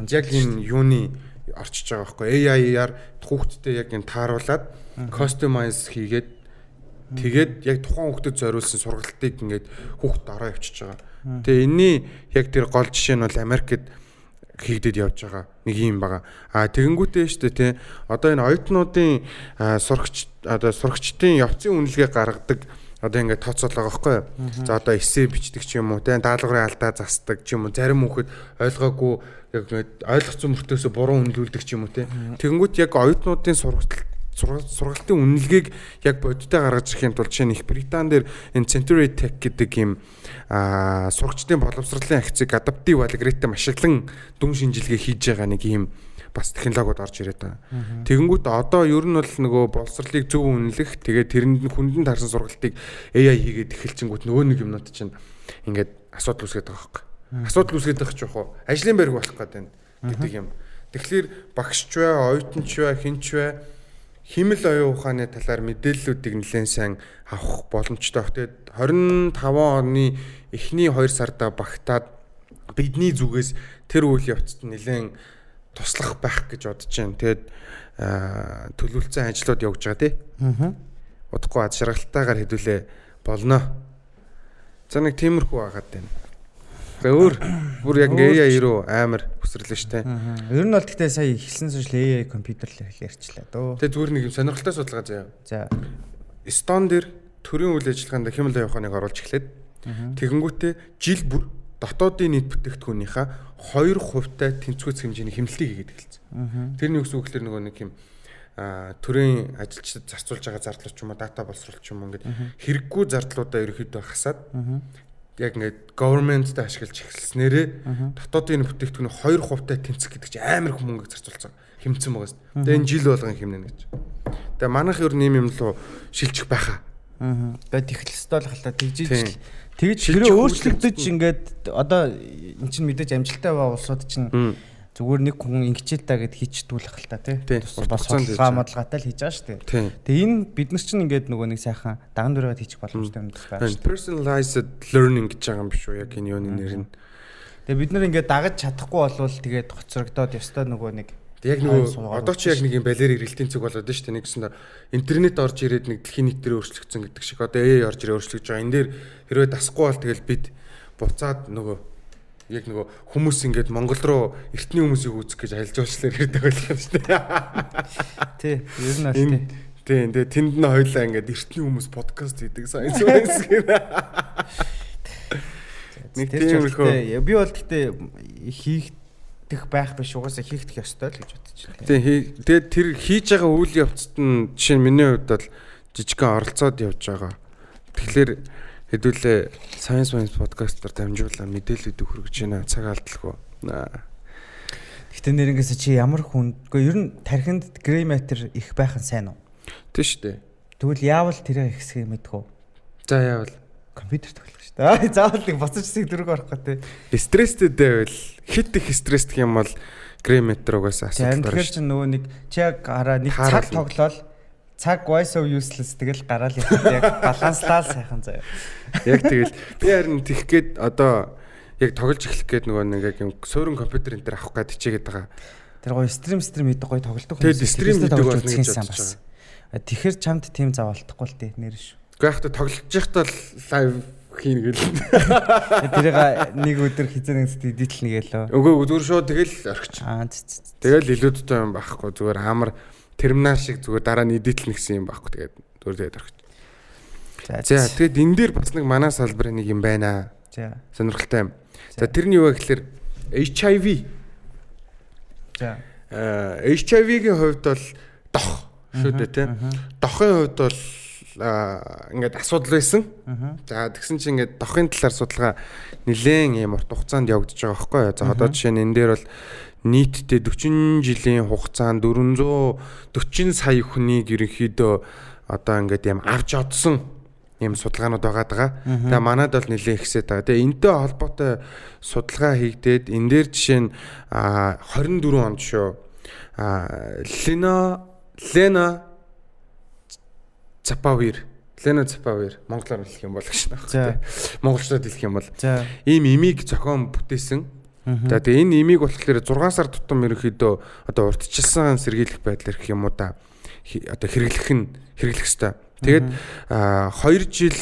яг энэ юуны орчиж байгаа байхгүй AI-аар хүүхдэдээ яг энэ тааруулаад customize хийгээд тэгээд яг тухайн хүүхдэд зориулсан сургалтыг ингээд хүүхдэд ороо явчихж байгаа. Тэгээ энэний яг тэр гол жишээ нь бол Америкт хийгдэд явж байгаа нэг юм байгаа. Тэгэнгүүтээ шүү дээ тий. Одоо энэ оюутнуудын сурагчдын явцын үнэлгээ гаргадаг одоо ингээд тооцоол байгаа байхгүй юу. За одоо эссе бичдэг ч юм уу те даалгаврын алдаа засдаг ч юм уу зарим хүүхэд ойлгоогүй яг ойлгоцсон мөртөөсөө буруу үнэлүүлдэг ч юм уу те. Тэгэнгүүт яг оюутнуудын сургалтын үнэлгээг яг бодиттой гаргаж ирэхин тулд жишээ нь Их Британь дээр энэ Century Tech гэдэг юм сурагчдын боловсролын акцийг адаптив алгоритм ашиглан дүн шинжилгээ хийж байгаа нэг юм бас технологиуд орж ирээд байгаа. Тэгэнгүүт одоо ер нь бол нөгөө боловсролыг зөв үнэлэх тэгээд тэрэнд хүндэн тарсан сургалтыг AI хийгээд эхэлчихэнгүүт нөгөө нэг юмнууд чинь ингээд асуудал үүсгээд байгаа байхгүй. Асуудал үүсгээд байгаа ч яах вэ? Ажлын байрг болох гээд байна гэдэг юм. Тэгэхээр багшч бай, оюутанч бай, хинч бай химэл оюун ухааны талаар мэдээллүүдийг нэлээд сайн авах боломжтой баг. Тэгээд 25 оны эхний 2 сарда багтаад бидний зүгээс тэр үйл явцад нэлээд туслах байх гэж бодож байна. Тэгээд төлөвлөсөн ажлууд явж байгаа тий. Удахгүй ад шаргалтайгаар хэдүүлээ болно. За нэг тиймэрхүү байгаад байна. Бүр яг AI руу амар өсрлөө штэ. Ер нь бол гэхдээ сая эхэлсэн зүйл AI компьютер л ярьчлаа дөө. Тэгээ зүгээр нэг юм сонирхолтой судалгаа заяа. За. Эстон дээр төрийн үйл ажиллагаанд хэмэл оюун ухааныг оруулж эхлээд тэгэнгүүтээ жил бүр дотоодын нийт бүтээгдэхүүнийхээ 2% тэнцвэц хэмжээний хэмнэлтийг хийгээд эхэлсэн. Тэрний үгс үгээр нөгөө нэг юм төрийн ажилчдад зарцуулж байгаа зардлууд ч юм уу дата боловсруулалт ч юм уу ингээд хэрэггүй зардлуудаа ерөөхдөө хасаад яг ингээд government-д ашиглаж эхэлснээрээ дотоодын бүтээгдэхүүний 2% тэнцэх гэдэг чинь амар их мөнгө зарцуулсан хэмцэн байгаа шүү дээ. Тэгээ энэ жил болгон хэмнэнэ гэж. Тэгээ манайх ер нь юм руу шилжих байхаа. Тэгээд технологитой л халтаа тэгж тэрээ өөрчлөгдөж ингээд одоо эн чинь мэдээж амжилттай байгаа улсууд чинь зүгээр нэг хүн ингэчээл та гэд хийчдүүлэх хэл та тий. Бас судалгаа модлоготой л хийж байгаа шүү дээ. Тэгээ энэ бид нар чинь ингээд нөгөө нэг сайхан даган дураад хийчих боломжтой юм байна шүү дээ. Personalized learning гэж байгаа юм биш үү яг энэ юуны нэр нь. Тэгээ бид нар ингээд дагаж чадахгүй болвол тэгээд хоцрогдоод ёстой нөгөө нэг яг нөгөө одоо ч яг нэг юм балер эргэлтийн цэг болоод байна шүү дээ. Нэгсэн интернет орж ирээд нэг дэлхийн нийтээр өөрчлөгдсөн гэдэг шиг одоо орж ирээ өөрчлөгдөж байгаа. Энэ дээр хэрвээ дасахгүй бол тэгэл бид буцаад нөгөө яг нөгөө хүмүүс ингээд Монгол руу эртний хүмүүсийг үүсгэх гэж альж уучлаар ирдэг байх юм шүү дээ. Тий, ер нь бол тий. Тий, тэгээ тэнд нь хоёлаа ингээд эртний хүмүүс подкаст хийдэг сайн гэх. Нэг тийм үлхөө. Би бол гэхдээ хийх байх биш угаасаа хийх ёстой л гэж бодож байна. Тий, тэгээд тэр хийж байгаа үйл явцад нь жишээ нь миний хувьд бол жижигхэн оролцоод явж байгаа. Тэгэхээр хэдүүлээ Science podcast-аар дамжуулаад мэдээлэлүүд хүргэж байна. Цаг алдалгүй. Гэхдээ нэрнгээсээ чи ямар хүн үгүй ер нь тархинд грей матер их байх нь сайн уу? Тий шүү дээ. Тэгвэл яавал тэрийг ихсхийг мэдэх үү? За яавал компьютер тоглох шүү дээ. Заавал нэг боцож дөрөг орох гэдэг. Стресстэй байвал хит их стресстэй юм бол грей матер угаасаа асуудал гарна. Тэгэхээр чи нөгөө нэг чи яг гараа нэг цаг тоглоал цаг voice of useless тэгэл гараал яг баланслаа сайхан заяа. Яг тэгэл би харин тэгэх гээд одоо яг тоглож эхлэх гээд нөгөө нэг яг юм суурин компьютер энэ төр авах гээд хичээгээд байгаа. Тэр гоё стрим хийдэг гоё тоглодог хүмүүс. Тэгээд стрим хийдэг болно гэж бодож байгаа. Тэгэхээр чамд тийм заавалтахгүй л дээ нэр шүү. Гэхдээ яг тоглож байхдаа лайв хийнэ гэл. Тэрийг нэг өдөр хизээ нэгт эдитл нэгэлөө. Үгүй зүгээр шууд тэгэл орхич. Тэгэл илүүдтэй юм байхгүй зүгээр амар терминал шиг зүгээр дараа нь эдитл нэгсэн юм байхгүй тэгээд зүгээр тэгээд орхич. За тэгээд энэ дээр бас нэг манай салбарын нэг юм байна. За сонирхолтой юм. За тэрний юу вэ гэхээр HIV. За HIV-ийн хувьд бол дох шүү дээ тийм. Дохын хувьд бол ингээд асуудал байсан. За тэгсэн чинь ингээд дохын талаар судалгаа нэлээд юм урт хугацаанд явагдаж байгаа байхгүй юу. За одоо жишээ нь энэ дээр бол нийтдээ 40 жилийн хугацаанд 440 сая хүнийг ерөнхийдөө одоо ингээд юм авч одсон юм судалгаанууд байгаа даа. Тэгээ манайд бол нэлээд ихсээд байгаа. Тэгээ энэтэй холбоотой судалгаа хийгдээд энэ дээр жишээ нь 24 онд шүү. Лена Цапавир монголоор хэлэх юм бол гэж байна. Монголчууд хэлэх юм бол ийм имийг зохион бүтээсэн. За тэгээ энэ имийг болохоор 6 сар тутам ерөнхийдөө одоо урдчилсан сэргийлэх байдлаар гэх юм уу да одоо хэрэглэх ёстой. Тэгээд 2 жил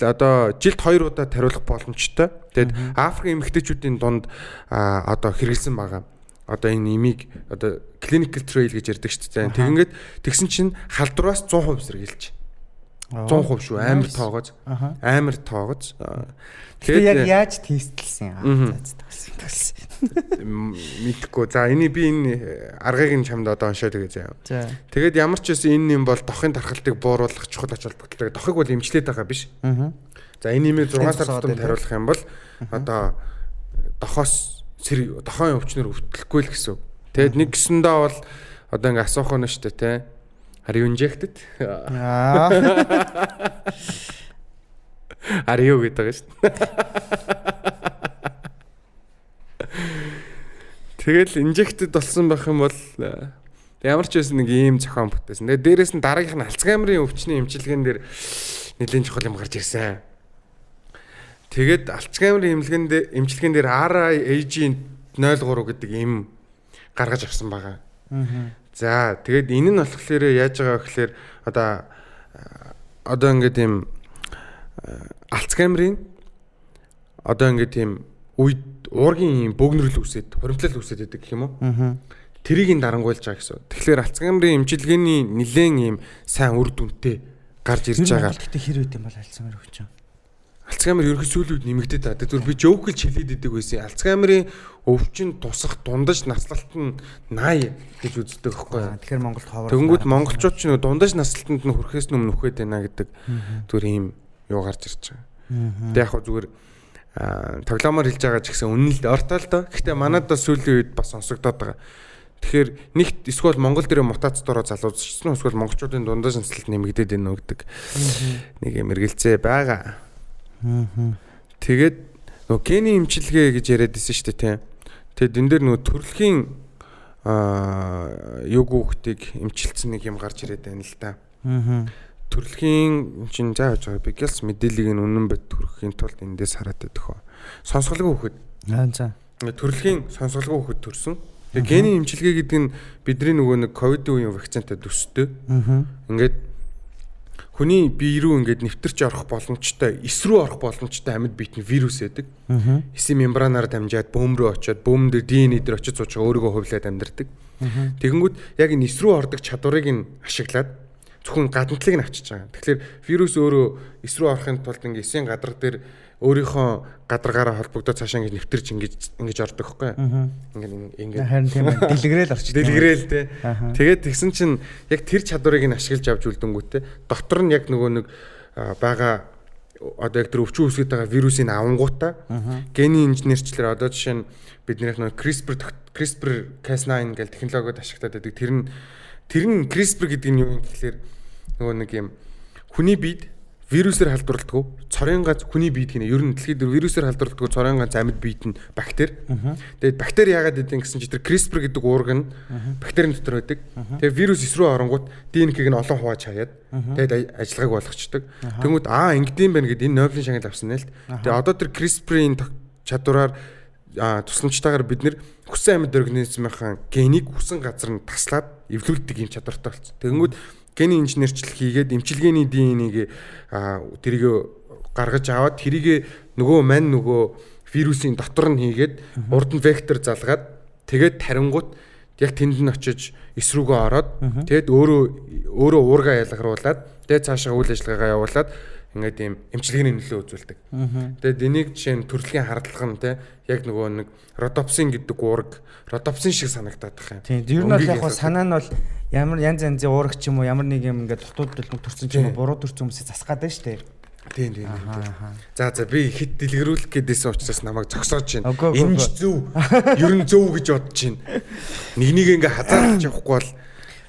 одоо жилд 2 удаа тариулах боломжтой. Тэгээд Африкийн эмэгтэйчүүдийн дунд одоо хэрэгэлсэн байгаа. Одоо энэ имийг одоо clinical trial гэж ярьдаг шүү дээ. Тэгэнгүүт тэгсэн чинь халдвараас 100% сэргийлж. 100% шүү. Амар тоогоц. Тэгээд яг яаж тестлсэн юм? Мэдхгүй. За энийг би энэ аргыг нь чамд одоо уншаад өгье заяа. Тэгээд ямар ч байсан энэ юм бол дохын тархалтыг бууруулах чухал ач холбогдолтой. Дохыг бол эмчлээд байгаа биш. За энэ имийг 6 сар тутам тариулах юм бол одоо дохойн өвчнөр өвтлөхгүй л гэсэн. Тэгэд нэг гэсэндээ бол одоо ингээ асуух нь шүү дээ те. Are you injected? Are you гэдэг байгаа шүү дээ. Тэгэл injected болсон байх юм бол ямар ч байсан нэг ийм зохион бүтээсэн. Тэгээ дээрэс нь дараагийнх нь Альцгеймерийн өвчний эмчилгээн дээр нэлээд чухал юм гарч ирсэн. Тэгээд Альцгеймерийн эмчилгээн дээр RIAG03 гэдэг юм гаргаж авсан байгаа. За тэгээд энэ нь болохоор яаж байгаа гэхээр одоо ингээд юм Альцгеймерийн одоо ингээд юм үед уургийн бөөгнөрөл үсээд хуримтлал үсээд байдаг гэх юм уу? Тэрийг ин дарангуйлж байгаа гэсэн. Тэгэхээр Альцгеймерийн эмчилгээний нэлээд юм сайн үр дүнтэй гарч ирж байгаа. Гэхдээ хэр үт юм бол Альцгеймер өвчин. Альцгеймер ерөнхий сүүлийн үед нэмэгдээд байгаа. Тэгэхээр би жоокл хэлээд идэг байсан. Альцгеймерийн өвчин тусах дундаж наслалт нь 80 гэж үздэг байхгүй юу? Тэгэхээр Монголд ховор. Тэгэнгүүт монголчууд ч нөө дундаж наслалтанд нь хүрэхээс өмнө үхээд байна гэдэг зүгээр ийм юу гарч ирж байгаа. Тэг яг хөө зүгээр тоглоомоор хэлж байгаа ч гэсэн үнэн л ортой л доо. Гэхдээ манайд бас сүүлийн үед бас сонсогдоод байгаа. Тэгэхээр нэгт эсвэл Монгол дээр мутацид ороо залуучсан эсвэл монголчуудын дундаж наслалт нэмэгдээд байна уу гэдэг нэг юм эргэлзээ байгаа. Тэгээд нөгөө гений эмчилгээ гэж яриад байсан шүү дээ тийм. Тэгээд энэ дээр нөгөө төрөлхийн юг хүүхдийг эмчилсэн нэг юм гарч ирээд байна л да. төрөлхийн чинь зааж байгаа бигээс мэдээллийг нь үнэн бод төрөхийн тулд эндээс хараад байдаг хөө. Сонсголгүй хөхөд. За. Төрөлхийн сонсголгүй хөхөд төрсөн. Тэгээ генийн эмчилгээ гэдэг нь бидний нөгөө нэг ковидын үеийн вакцинтай төстэй. Ингээд хүний бие рүү ингээд нэвтэрч орох боломжтой, эс рүү орох боломжтой амьд биетний вирус байдаг. Эсийн мембранаар дамжаад бөөм рүү очиод бөөм дээр ДНХ дээр очиж сууж өөрийгөө хувлаад амьдардаг. Тэгэнгүүт яг энэ эс рүү ордог чадварыг нь ашиглаад зөвхөн гаднатлагыг нь авчиж байгаа. Тэгэхээр вирус өөрөө эс рүү орохын тулд ингээд эсийн гадар дээр өөрийнхөө гадаргаараа холбогдоод цаашаа ингэж нэвтэрч ингэж ордог байхгүй. Ингээд харин тийм ээ дэлгэрэл орчих. Дэлгэрэл те. Тэгээд тэгсэн чинь яг тэр чадварыг нь ашиглаж авч үлдэнгүүтээ дотор нь яг нөгөө нэг бага одоо яг тэр өвчин үүсгэж байгаа вирусыг авангуудаа генийн инженерчлэр одоо жишээ нь биднийх нөгөө CRISPR-Cas9 гэх технологиуд ашиглаад байдаг. Тэр нь CRISPR гэдэг нь юу юм гэхэлэр нөгөө нэг юм хүний биед вирусээр халдварлагдгүй цорын ганц хүний биед гинэ. Ер нь дэлхийд вирусээр халдварлагдгүй цорын ганц амьд биед нь бактери. Тэгээд бактери яагаад гэдэг гэсэн чинь тэр CRISPR гэдэг уург нь бактерийн дотор байдаг. Тэгээд вирус эс рүү оронгууд ДНХ-г нь олон хувааж хаяад тэгээд ажиллагааг болгочдөг. Тэнгүүд ингэдэм байх гэдэг энэ Нобелийн шагнал авсан нэ л. Тэгээд одоо тэр CRISPR-ийн чадвараар тусламжтайгаар бид нэр хүссэн амьд организмынхаа генийг хүссэн газар нь таслаад эвлүүлдэг юм чадвартай болсон. Тэгэнгүүт генийн инженерчлэл хийгээд эмчилгээний ДНХ-ийг тэрийг гаргаж аваад тэрийг нөгөө вирусын дотор нь хийгээд урд нь вектор залгаад тэгээд тарингууд яг тэнд нь очиж эс рүүгээ ороод тэгээд өөрөө уургаа ялгаруулад тэгээд цаашаа үйл ажиллагаагаа явуулаад ингээд ийм эмчилгээний нөлөө үзүүлдэг. Тэгээд энийг жишээ нь төрөлхийн хардлага нь те яг нөгөө нэг родопсин гэдэг уург родопсин шиг санагдаад байгаа юм. Тийм. Ер нь бол яг санаа нь бол ямар янз янзын уураг ч юм уу ямар нэг юм ингээд дутууд төрсөн ч юм уу буруу төрсөн хүмүүсийг засгаад байна шүү дээ. Тийм. За би хит дэлгэрүүлэх гэдээсэн учраас намайг зогсоож байна. Энэ ч зөв. Ер нь зөв гэж бодож байна. Нэг ингээ хазаарлаж явахгүй бол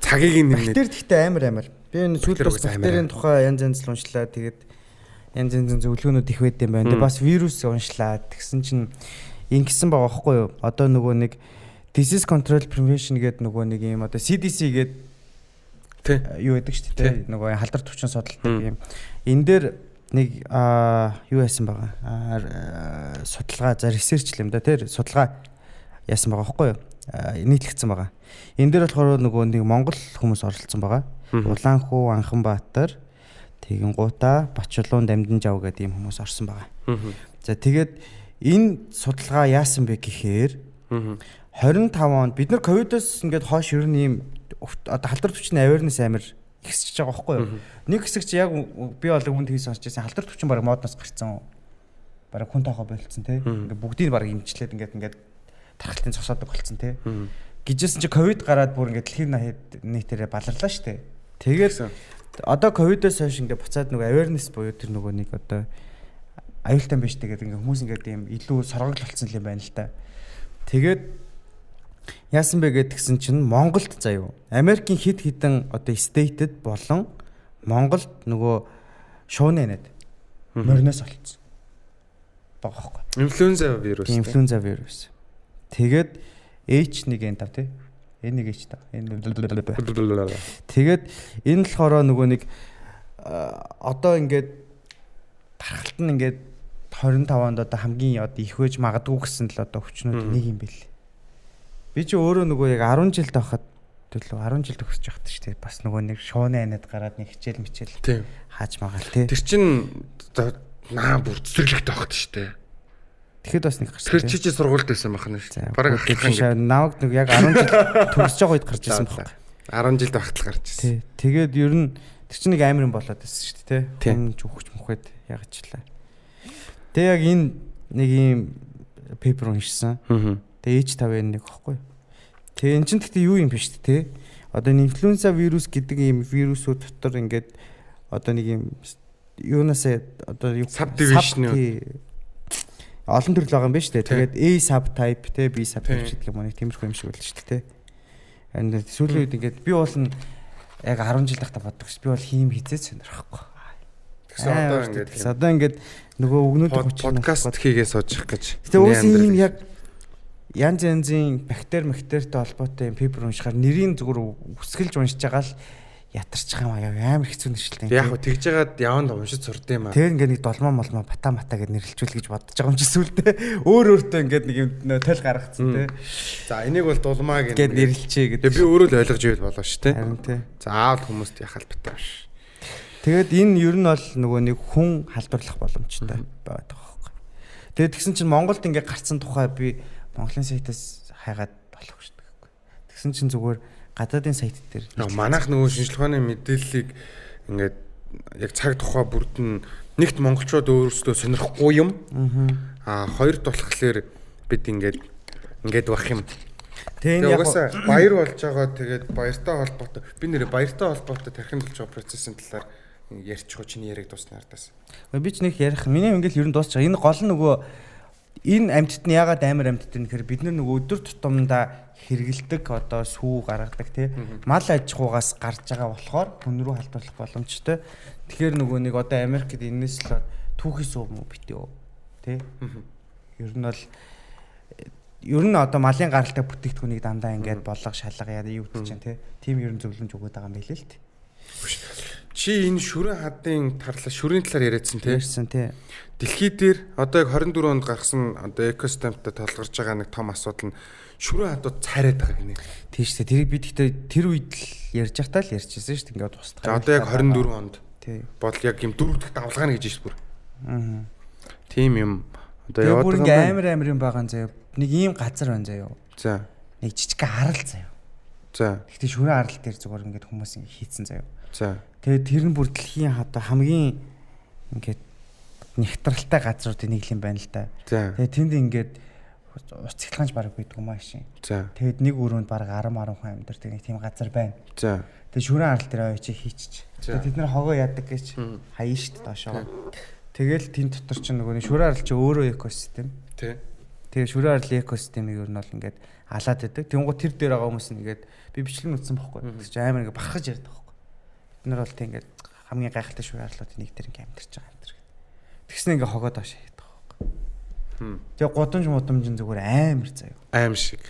цагийг нэмнэ. Тэр гэхдээ амар. Би энэ сүүлд бас бактерийн тухай янз янз л уншлаа. Тэгээд янз янзын зөвлөгөөнүүд их байд юм байна. Тэгээд бас вирус уншлаа. Тэгсэн чинь ингэсэн байгаа байхгүй юу? Одоо нөгөө нэг Disease Control Prevention гэдэг нөгөө нэг юм одоо CDC гэдэг юу гэдэг ч тийм нөгөө халдвар төвчин судалдаг юм. Энэ дээр нэг юу яасан байгаа. Судалгаа за research юм да тэр судалгаа яасан байгаа байхгүй юу? Нийтлэгдсэн байгаа. Энэ дээр болохоор нөгөө нэг Монгол хүмүүс оролцсон байгаа. Улаанхүү, Анханбаатар, Тэгэнгуута, Бачулуун, Дамжинжав гэдэг ийм хүмүүс орсон байгаа. За тэгээд энэ судалгаа яасан бэ гэхээр 25 онд бид нар ковидоос ингээд хойш ер нь ийм одоо халдвар төвчний awareness амар ихсэж байгаа байхгүй юу? Нэг хэсэг чи яг би бол өмнө тгий сонсч байсан халдвар төвчин баг модноос гарцсан. Бараг хүн тоохоо болцсон те. Ингээд бүгдийг баг имчлээд ингээд тархалтын цосоодог болцсон те. Гижсэн чи ковид гараад бүр ингээд дэлхийн нийтээрээ баларлаа штэ. Тэгээд одоо ковидоос хойш ингээд буцаад нөгөө awareness буюу тэр нөгөө нэг одоо аюултай байж тэгээд ингээд хүмүүс ингээд ийм илүү соргогл болцсон юм байна л да. Тэгээд яасан бэ гэдгсэн чинь Монголд заяа. Америкийн хэд хэдэн одоо стейтэд болон Монголд нөгөө шууны нэт морноос олцсон. Бага байхгүй. Инфлюенза вирус. Тэгээд H1N5 тий. N1H та. Тэгээд энэ болохоор нөгөө нэг одоо ингээд тархалт нь ингээд 25-нд одоо хамгийн одоо их байж магадгүй гэсэн л одоо хүчнүүд нэг юм бэл. Би ч өөрөө нөгөө яг 10 жилд байхад төлөө 10 жил төгсөж байхад ч тийм бас нөгөө нэг шууны анаад гараад нэг хичээл хааж магаал тий. Тэр чин бүр цэцэрлэгтэй байхад шүү дээ. Тэгэхэд бас нэг гарч. Тэр чи сургуульд байсан байна шүү. Бараг ахлах юм. Наваг нэг яг 10 жил төгсөж байгаа үед гарч ирсэн байна. 10 жилд байхад л гарч ирсэн. Тий. Тэгээд ер нь тэр чинь нэг амар юм болоод байсан шүү дээ тий. Энэ зүгч мөхөд ягчлаа. Тэгээ яг энэ нэг юм пейпер уншсан. Тэгээ H5N1 гэхгүй. Тэгээ эн чинь гэхдээ юу юм биш тий. Одоо энэ инфлюенза вирус гэдэг ийм вирусууд дотор ингээд одоо нэг юм юунаас одоо юу subdivision олон төрөл байгаа юм байна шүү дээ. Тэгээд A subtype те B subtype гэдэг юм уу нэг тиймэрхүү юм шиг байл шүү дээ. Энэ сүүлийн үед ингээд би бол яг 10 жил тахта боддог ш. Би бол хийм хизээч сонирхгүй. Тэгсэн одоо ингээд нөгөө өгнүүдийн хүчин подкаст хийгээ суучих гэж. Тэгээ өөсөө ийм яг янз янзын бактери мактеритэй холбоотой юм пейпер уншихаар нэрийн зүгээр үсгэлж уншиж байгаа л ятарчих юм аа амар хэцүү нэршилтэй. Яг хөө тэгж жагаад яванд уншиж сурд юм аа. Тэр ингээд нэг долмоо молмоо бата мата гэд нэрлэлчүүл гэж бодож байгаа юм чи сүултээ. Өөртөө ингээд нэг юм тол гаргацсан те. За энийг бол дулмаа гэд нэрлэлчээ гэдэг. Би өөрөө л ойлгож ивэл болоо шүү те. Харин те. За аавал хүмүүст яхал битээ биш. Тэгээд энэ ер нь бол нөгөө нэг хүн халдварлах боломжтой байдаг байхгүй. Тэгээд тэгсэн чинь Монголд ингээд гарцсан тухай би Монголын сайтаас хайгаад болох шүү дээ. Тэгсэн чинь зүгээр гадаадын сайт дээр манайх нөгөө шинжлэх ухааны мэдээллийг ингээд яг цаг тухай бүрдэн нэгт монголчууд өөрсдөө сонирхгүй юм. Хоёрт болохоор бид ингээд байх юм. Тэгээ яг баяр болж байгаа тэгээд баяртай холбоотой би нэрээ баяртай холбоотой тархинд болж байгаа процессын талаар ярьчих уу чиний яриг дуснаар даас. Би ч нэг ярих. Миний ингээл ер нь дуусах. Энэ гол нь нөгөө энэ амьтад нь яагаад амар амьтад вэ гэхээр бид нар нөгөө өдөр тутамдаа хэрэгэлдэг одоо сүү гаргадаг тий мал аж ахуйгаас гарч байгаа болохоор хүн рүү халдварлах боломжтой. Тэгэхээр нөгөө нэг одоо Америкт энэс л түүхий сүү мө битээ тий. Ер нь одоо малын гаралтай бүтээгдэхүүнийг дандаа ингээд болго шалга яа юу гэж чинь тий. Тим ер нь зөвлөмж өгöd байгаа юм билээ л тий. Чи энэ шүрэн хадын тарлаа шүрийн талаар яриадсан тий. Ярьсан тий. Дэлхий дээр одоо яг 24 онд гарсан одоо экосистемтэй толгорж байгаа нэг том асуудал нь шүрэн хадууд цайраад байгаа гинэ. Тийм шүү дээ. Тэрийг бид гэхдээ тэр үед л ярьж байхдаа л ярьчихсан шүү дээ. Ингээд устгах. За одоо яг 24 онд тий. Бол яг юм дөрөвдөх давлгаана гэж байна бүр. Тийм юм одоо яваад байгаа юм. Амар юм байгаа заяа. Нэг ийм газар байна заяа. За. Нэг жижиг арал заяа. За. Гэхдээ шүрэн арал дээр зүгээр ингээд хүмүүс ингэ хийцэн заяа. За. Тэгээд тэр нь бүр дэлхийн одоо хамгийн ингээд нэгтралтай газруудын нэг юм байна л да. Тэгээд тэнд ингээд уц цэглгаанч баг байдаг юм аашин. Тэгээд нэг өрөөнд баг 10 хүн амьдардаг нэг тийм газар байна. Тэгээд шүрэн арал дээр очиж хийчих. Тэгээд тэд нар хогоо яадаг гэж хаяа штт доошоо. Тэгэл тэн дотор ч нөгөө шүрэн арал чи өөрөө экосистем. Тэгээд шүрэн арлын экосистемийг ер нь бол ингээд алаад байдаг. Тэнгуү тэр дээр байгаа хүмүүс нэгээд би бичлэг нүцсэн бохгүй. Тэг чи амар ингээд бахархаж ярьдаг бохгүй. Бид нар бол тэг ингээд хамгийн гайхалтай шүрэн арлуудын нэг дээр ингээд амьдарч байгаа юм тэр. Тэгснэ ингээд хогоо доош хийдэг бохгүй. Тэгээ гудамж зүгээр амар заяа. Аим шиг.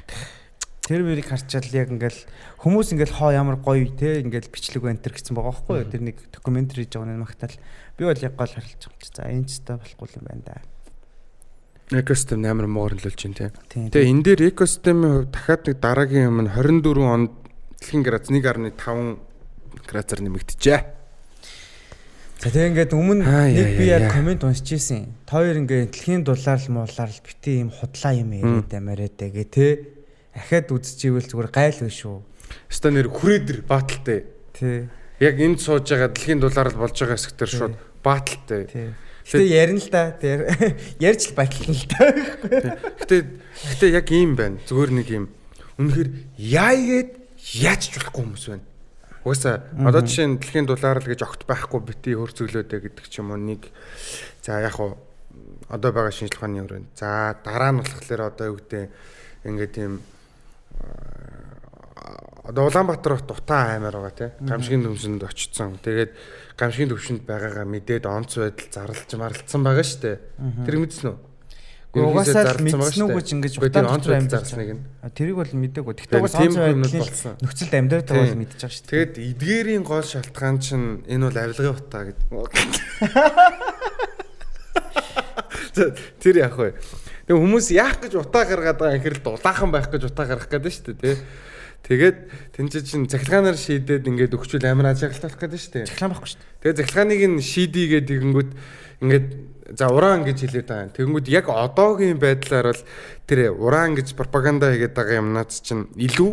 Тэр мөрийг харчаал яг ингээд хүмүүс ингээд хоо ямар гоё те ингээд бичлэг байна тэр гэсэн байгаа байхгүй юу. Тэр нэг докюментари хийж байгаа нэг магтаал. Би бол яг гол харилж байгаа юм чи. За энэ ч та болохгүй юм байна да. Экосистем амар муурлуулж байна тийм. Тэгээ энэ дээр экосистемийн хувьд дахиад нэг дараагийн юм нь 24 онд дэлхийн градус 1.5 градусаар нэмэгдэжээ. За тэгээ ингээд өмнө нэг би яг комент уншижсэн. Та хоёр ингээд дэлхийн дулаар л муулаар л битээ юм худлаа юм яриад амараад гээ те. Ахаад үзчихвэл зүгээр гайл вэ шүү. Өстой нэр хүрээдэр бааталтай. Тий. Яг энд сууж байгаа дэлхийн дулаар л болж байгаа хэсгээр шууд бааталтай. Тий. Гэтэ ярина л да. Ярьж л батлна л да. Гэтэ яг ийм байна. Зүгээр нэг юм. Үнэхээр яагээд яаж ч болохгүй хүмүүс байна. Угаасаа одоо жишээ нь дэлхийн дулаар л гэж огт байхгүй бити хөрцөглөөдэй гэдэг ч юм уу нэг. За яг уу одоо байгаа шинжлэх ухааны өрөөнд. За дараа нь болохоор одоо юу гэдэг ингээд тийм одоо Улаанбаатар хот утаа аймаар байгаа тий. Гамшигын төвшөнд очсон. Тэгээд гамшигын төвшөнд байгаагаа мэдээд онц байдал зарлж марлцсан байгаа шүү дээ. Тэр мэдсэн үү? Угаасаа мэдсэн үү гэж ингэж утаа онц байдал зарсныг нь. Тэрийг бол мэдээгүй. Тэгтээ угаасаа онц байдлын нөхцөлд амьдарч байгаа бол мэдчихэж байгаа шүү дээ. Тэгээд эдгээрийн гол шалтгаан чинь энэ бол авилгын утаа гэдэг. Тэр яах вэ? Тэгээ хүмүүс яах гэж утаа гаргаад байгаа ихэр л дулаахан байх гэж утаа гаргах гэдэг шүү дээ тий. Тэгээд тэн чинь захилгаанаар шийдээд ингээд өгчүүл амар ажиглалт болох гэдэг шүү дээ. Захилгаан байхгүй шүү дээ. Тэгээд захилгааныг нь шийдийгээд тэгэнгүүт ингээд за уран гэж хэлээд байгаа. Тэгэнгүүт яг одоогийн байдлаар бол тэр уран гэж пропаганда хийгээд байгаа юмнаас чинь илүү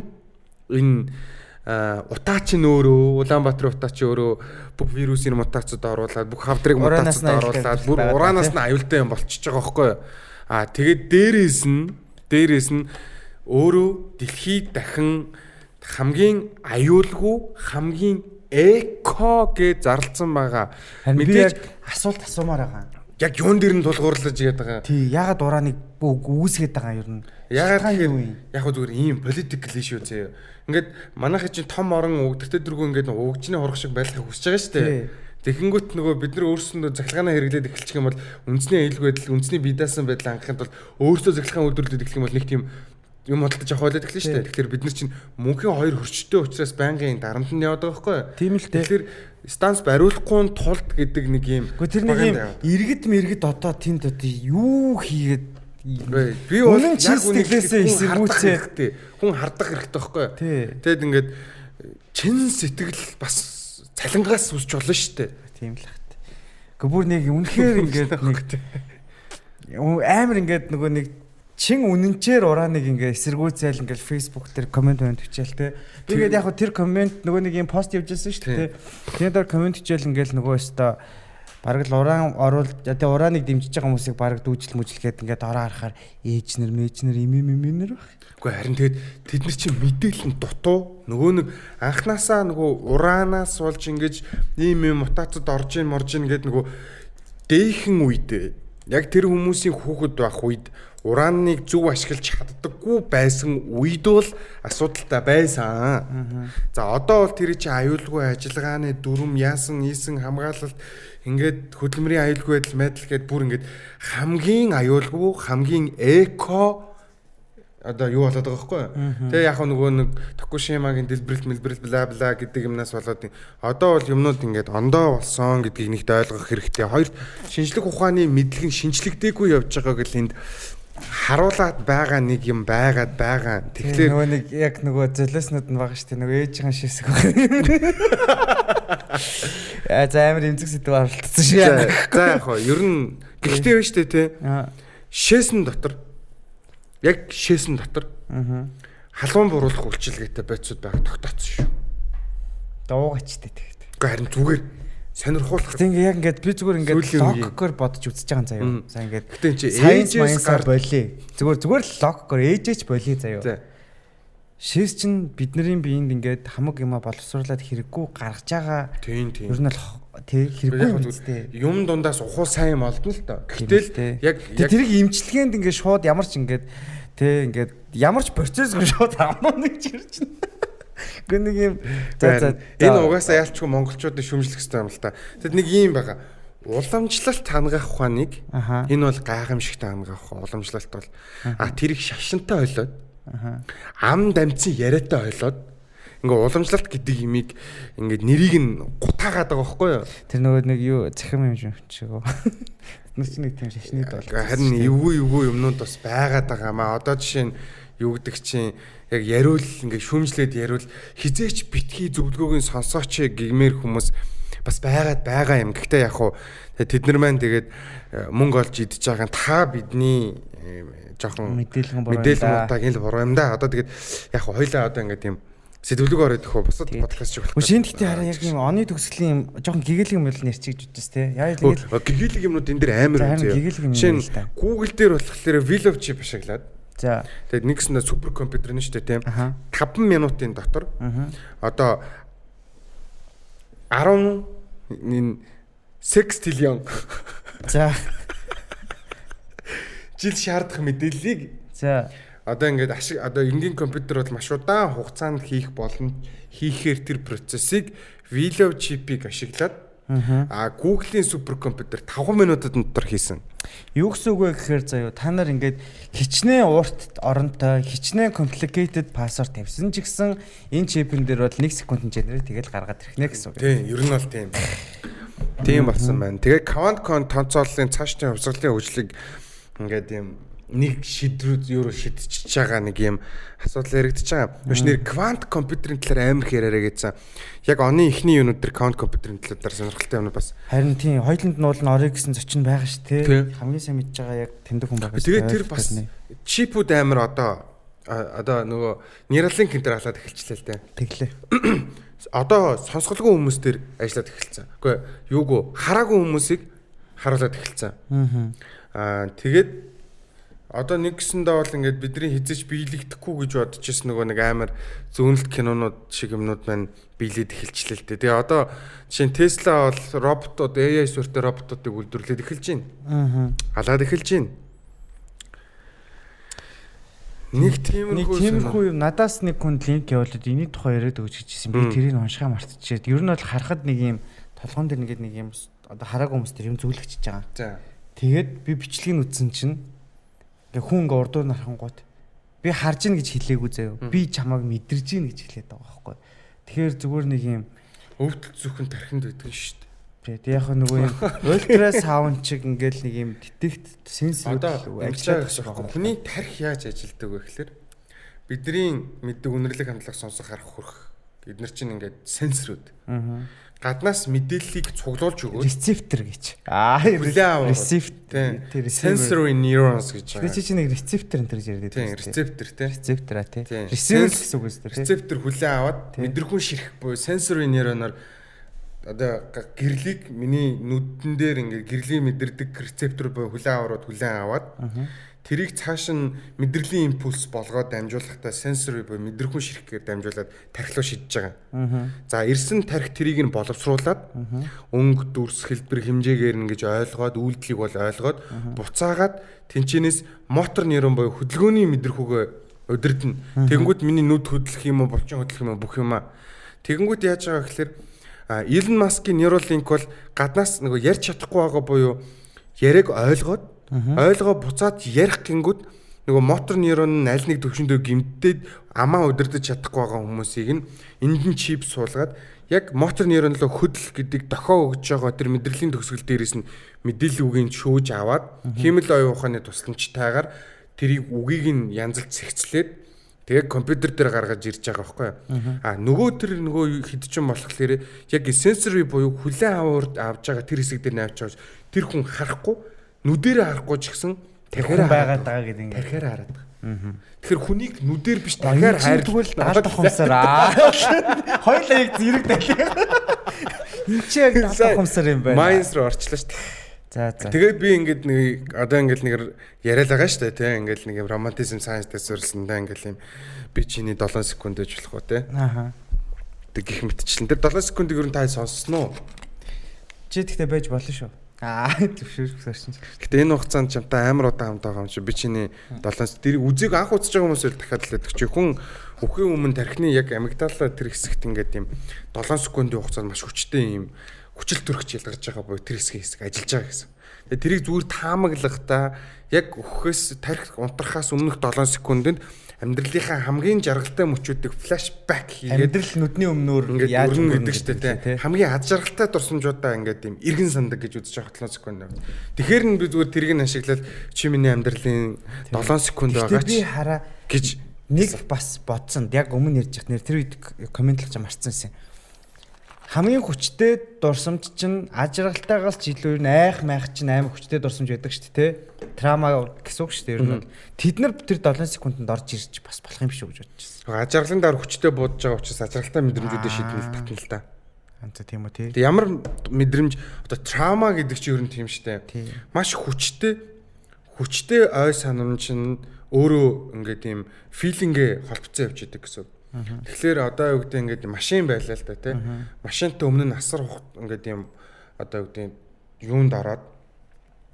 энэ утаа чинь өөрөө Улаанбаатарын утаа чинь өөрөө бүх вирусын мутацид оруулаад бүх хавдрыг мутацид оруулаад бүр ураанаас нь аюултай юм болчихж байгаа байхгүй юу? Тэгээд дээрээс нь өөрөө дэлхийд дахин хамгийн аюулгүй хамгийн эко гэж зарлцсан байгаа. Мэдээж асуулт асуумаар байгаа. Яг юун дээр нь тулгуурлаж игээд байгаа. Тий, ягаад урааныг үүсгээд байгаа юм ер нь. Ягаад яг зүгээр ийм political issue зөө. Ингээд манайхаа чинь том орон өгдөртөө дөрвөө ингээд угжны хурах шиг байхыг хүсэж байгаа шүү дээ. Тэгэнгүүт нөгөө бид нар өөрсөндөө захилгаанаа хэрэглээд эхэлчих юм бол үндэсний аюулгүй байдал, үндэсний бие даасан байдал хангахын тулд өөрсдөө захилгаан үйлдвэрлээд эхлэх юм бол нэг тийм юм бодолтой жоох ойлоод эхэлнэ шүү дээ. Тэгэхээр бид нар чинь мөнхийн хоёр хөрчтэй учраас байнгын дарамт нь яваад байгаа байхгүй юу? Тийм л дээ. Тэгэхээр станц бариулахгүй тулд гэдэг нэг юм. Гэхдээ тэр нэг юм иргэд одоо тэнд одоо юу хийгээд би бол яг үнэхээр эсэргүүцээ хүн хардах хэрэгтэй байхгүй юу? Тэгэд ингээд чин сэтгэл бас цалингаас үсч болно шүү дээ. Тийм л хат. Гэхдээ бүр нэг үнэхээр ингээд нэг амар ингээд нөгөө нэг чин үнэнчээр урааныг ингээ эсэргүүцэл ингээл Facebook дээр комент бичээл те. Тэгээд яг хөө тэр комент нөгөө нэг юм пост явж байсан шүү дээ. Тэгээд дор комент бичээл ингээл нөгөө өстой бараг л уран оруулж одоо урааныг дэмжиж байгаа хүмүүсийг бараг дүүжил мүжлгээд ингээд ороо харахаар ээжнэр мэжнэр имэмэмнэр баг. Үгүй харин тэгээд тэд нар чинь мэдээлэл нь дутуу нөгөө нэг анханасаа нөгөө ураанаас болж ингэж ийм юм мутацид орж ийн гэд нөгөө дээхэн үед яг тэр хүмүүсийн хүүхэд байх үед урааныг зөв ашиглаж чаддаггүй байсан үед бол асуудалтай байсан. За одоо бол тэр чинь аюулгүй ажиллагааны дүрм яасан ийсэн хамгаалалт ингээд хөдөлмөрийн аюулгүй байдал мэдл гээд бүр ингээд хамгийн аюулгүй хамгийн эко одоо юу болоод байгаа байхгүй юу? Тэгээ яг нөгөө нэг Токушимагийн дэлбэрэлт бла бла гэдэг юмнаас болоод одоо бол юмнууд ингээд ондоо болсон гэдгийг нэгт ойлгох хэрэгтэй. Хоёрт шинжлэх ухааны мэдлэг нь шинжлэгдээгүй явж байгааг л энд харуулад байгаа нэг юм байгаад байгаа. Тэгэхээр нөгөө нэг яг нөгөө золиоснууд нь байгаа шүү дээ. Нөгөө ээжийн шисэг байна. За амар эмзэг сэдв оролцсон шүү. За яг хоо ер нь гэхдээ байна шүү дээ тий. Шээсэн дотор яг шээсэн дотор халуун буруулах үйлчилгээтэй байцуд байга тогтооцсон шүү. Дуугачтай тэгээд. Уу харин зүгээр сонирхуулах. Тэг яг ингээд би зүгээр ингээд логикоор бодож үзэж байгаа заяа. За ингээд ээжээс гар болиё. Зүгээр л логикоор ээжээч болиё заяа. Шээс чинь бидний биеинд ингээд хамаг юма боловсруулад хэрэггүй гаргаж байгаа. Тийм. Ер нь л хэрэггүй юм үстэй. Юм дундаас ухуу сайн юм олдно л доо. Гэтэл яг тэрийг имчилгээнд ингээд шууд ямар ч ингээд ингээд ямар ч процессгүй шууд амнаа нэг чирч. Гүн нэг юм за энэ угаасаа яалчгүй монголчуудын шүмжлэх хэрэгтэй юм л та. Тэгэд нэг юм байгаа. Уламжлалт хангах ухааныг энэ бол гайхамшигтай хангах уламжлалт бол тэрийг шашинтай ойлоод ам дамжсан яриатай ойлоод ингээ уламжлалт гэдэг имийг ингээ нэрийг нь гутаагаад байгаа байхгүй юу? Тэр нөгөө нэг юу захим юм шиг. Нүч нэг тийм шашныг бол. Харин эвгүй юмнууд бас байгаад байгаа маа. Одоо жишээ нь юу гэдэг чинь яг яриул ингээ шүмжлээд яриул хизээч битгий зөвлөгөөг нь сонсооч гэгмээр хүмүүс бас байгаа юм. Гэхдээ яг хуу тэд нар маань тэгээд мөнгө олж идэж байгаа та бидний жоохон мэдээлгүүдийг л буруу юм да. Одоо тэгээд яг хуу хоёлаа одоо ингээ тийм сэдвлэг ороод ихөө бусад подкаст шиг болох. Шинэ гэхдээ хараа яг юм оны төгсгөлийн юм жоохон гэгээлэг юм л нэрчиж үжээс те. Яа тэгэл гэгээлэг юмнууд энэ дэр амар үзье. Шинэ Google дээр болохоор Willow chip ашиглаад. За. Тэгээд нэгснэ супер компьютер нь шүү дээ тийм. 5 минутын дотор одоо 10 сексtillion за жил шаардах мэдээллийг за одоо ингээд одоо энгийн компьютер бол маш удаан хугацаанд хийх боломж хийхээр тэр процессыг Willow chip-ийг ашиглаад Google-ийн суперкомпьютер 5 минутад дотор хийсэн. Юу гэсэн үг вэ гэхээр заяа та нар ингээд хичнээн урт оронтой хичнээн complicated password тавьсан ч гэсэн энэ чипэн дээр бол 1 секундын чанарыг тэгэл гаргаад ирэх нэ гэсэн үг. Тийм, ер нь бол тийм. Тийм болсон байна. Тэгээ Quant тооцооллын цаашдын хувьсгалын хөгжлийг ингээд юм нэг шийдрүүд юу шидчихэж байгаа нэг юм асуудал яригдчихэж байгаа. Биш нэр квант компьютерийн талаар амар их яриараа гэсэн. Яг оны эхний юунууд төр квант компьютерийн талаар сонирхолтой юм бас. Харин тийм хоёуланд нь бол орой гэсэн зочин байгаа шүү те. Хамгийн сайн мэдж байгаа яг тэмдэг хүн байгаа шүү. Тэгээд тэр бас чипүүд амар одоо нөгөө нейралын кентер халаад эхэлчихлээ л дээ. Тэглээ. Одоо сонсголгүй хүмүүс төр ажиллаад эхэлсэн. Үгүй юугүй хараагүй хүмүүсийг харуулад эхэлсэн. Тэгээд одоо нэг гэсэндээ бол ингээд бидний хизэж биелэгдэхгүй гэж бодож ирсэн нөгөө нэг амар зөөнөлт кинонууд шиг юмнууд маань биелээд эхэлчихлээ л дээ. Тэгээ одоо жишээ нь Tesla бол роботууд AI суурьтай роботуудыг үйлдвэрлээд эхэлж байна. Халаад эхэлж байна. Нэг тиймэрхүү юм надаас нэг хүн линк явуулаад эний тухай яриад өгч гэжсэн. Би тэрийг уншихаа мартчихээд. Ер нь бол харахад нэг юм толгоон дээр нэг юм одоо хараагүй хүмүүс тэр юм зөвлөгчж байгаа. За. Тэгээд би бичлэгийг үзсэн чинь хүн ингээ урдуур нархангууд Би харж ийн гэж хэлээгүй заяа. Би чамайг мэдэрж ийн гэж хэлээд байгаа байхгүй. Тэгэхээр зүгээр нэг юм өвдөлт зүхэн тархинд байдаг шүү дээ. Тэг яг нөгөө юм ультрасаунд чиг ингээл нэг юм детект сенсор ажиллаж байгаа. Хүний тархи яаж ажилладаг вэ гэхээр бидний мэддэг үнэрлэг хандлага сонсох харах хүрх эдгээр чинь ингээд сенсорууд. Гаднаас мэдээллийг цуглуулж өгөөд рецептор гэж. Рецептор. Sensory neurons гэж байгаа. Тэг чи нэг рецептор энэ төр ярьдаг. Тийм, рецептор тий. Рецептор тий. Рецептор гэсэн үг үстэй тий. Рецептор хүлээн аваад мэдрэхүүн ширхэх буюу sensory neuron-оор одоо гэрлийг миний нүдэн дээр ингээд гэрлийн мэдэрдэг рецептор буюу хүлээн аваад тэрийг цааш нь мэдрэлийн импульс болгоод дамжуулахдаа сенсори буюу мэдрэхүүн ширхгээр дамжуулаад тархи руу шидэж байгаа. За ирсэн тархи тэрийг нь боловсруулад өнгө, дүрс, хэлбэр хэмжээгээр нь гэж ойлгоод үйлдэлийг бол ойлгоод буцаагаад тэнчэнээс мотор нейрон буюу хөдөлгөөний мэдрэхүүгээ удирдна. Тэгэнгүүт миний нүд хөдлөх юм уу, булчин хөдлөх юм уу бүх юмаа. Тэгэнгүүт яаж байгаа гэхээр Elon Musk-ийн Neuralink бол гаднаас нөгөө ярьж чадахгүй байгаа буюу яриаг ойлгоод буцаад ярих гингүүд нөгөө мотор нейрон нь аль нэг төвшөндөө гимтээд амаа удирдах чадахгүй байгаа хүмүүсийг нь энд нь чип суулгаад яг мотор нейрон руу хөдөл гэдэг дохио өгж байгаа тэр мэдрэлийн төгсгөл дээрээс нь мэдээлэл үгийг шүүж аваад хиймэл оюун ухааны тусламжтайгаар тэрийг үгийг нь янзалж цэгцлээд тэгээ компьютер дээр гаргаж ирж байгаа байхгүй юу. Нөгөө хидчин болохоор яг сенсори буюу хүлээн авч байгаа тэр хэсэг дээр навч байгаа. Тэр хүн харахгүй нүдэрээ харахгүй ч гэсэн тархиараа байгаад байгаа гэдэг ингэ. Тархиараа хараад байгаа. Тэгэхээр хүнийг нүдээр биш тархиар хайртгуул даалт ухамсар хоёулаа яг зэрэг далээ. Энд чи яг даалт ухамсар юм байна. Майнс руу орчлоо шүү дээ. За. Тэгээд би ингээд нэг одоо ингээд нэг яриад байгаа шүү дээ тий. Ингээд нэг юм романтизм сайенстай суурилсандаа ингээд юм би чиний 7 секунд гэж болох уу тий. Тэг гих мэтчлэн. Тэр 7 секундыг ер нь та сонссноо. Чи тэгтээ байж болно шүү. Төвшөрсөн. Гэтэ энэ хугацаанд чамтай амар удаан хамт байгаа юм чи би чиний 7 тэр үзийг анх үзэж байгаа хүмүүс л дахиад л байдаг чи хүн өвхийн өмнө тархины яг амигдала тэр хэсэгт ингээд юм 7 секундын хугацаанд маш хүчтэй юм хүчил төрөгч ялгарч байгаа буюу тэр хэсэг ажиллаж байгаа гэсэн. Тэгээ тэрийг зүгээр таамаглахдаа яг өхөөс тархи унтрахаас өмнөх 7 секундэд амьдралынхаа хамгийн жаргалтай мөчүүдийг флашбэк хийгээд амьдрал нүдний өмнөөр яаж өрнө гэдэг чинь тий. Хамгийн ад жаргалтай дурсамжуудаа ингээд юм эргэн сандаг гэж үзэж байгаа 7 секунд. Тэгэхээр нь би зүгээр тэрийг нь ашиглаад чи миний амьдралын 7 секунд байгаа чи би хараа гэж нэг бас бодсон. Яг өмнө ярьж яхад нэр тэр үед комментлж марцсан юм. Хамгийн хүчтэй дурсамж чинь ад жаргалтайгаас ч илүү айх майх чинь амар хүчтэй дурсамж байдаг шүү дээ, тэ? Трама гэсэн үг шүү дээ. Ер нь тэд нар тэр 7 секундэд орж ирж бас болох юм биш үү гэж бодож байна. Ад жаргалын дараа хүчтэй бодож байгаа учраас ад жаргалтай мэдрэмжүүдээ шийднэл татна л да. Тийм үү, тий. Тэг ямар мэдрэмж одоо трама гэдэг чинь ер нь тийм шүү дээ. Маш хүчтэй ой санамж нь өөрөө ингээд тийм филингээ холбоцсон явж идэг гэсэн. Тэгэхээр одоо юу гэдэг ингээд машин байлаа л да тий. Машинтай өмнө нь асар ингээд юм одоо юу гэдэг юунд ороод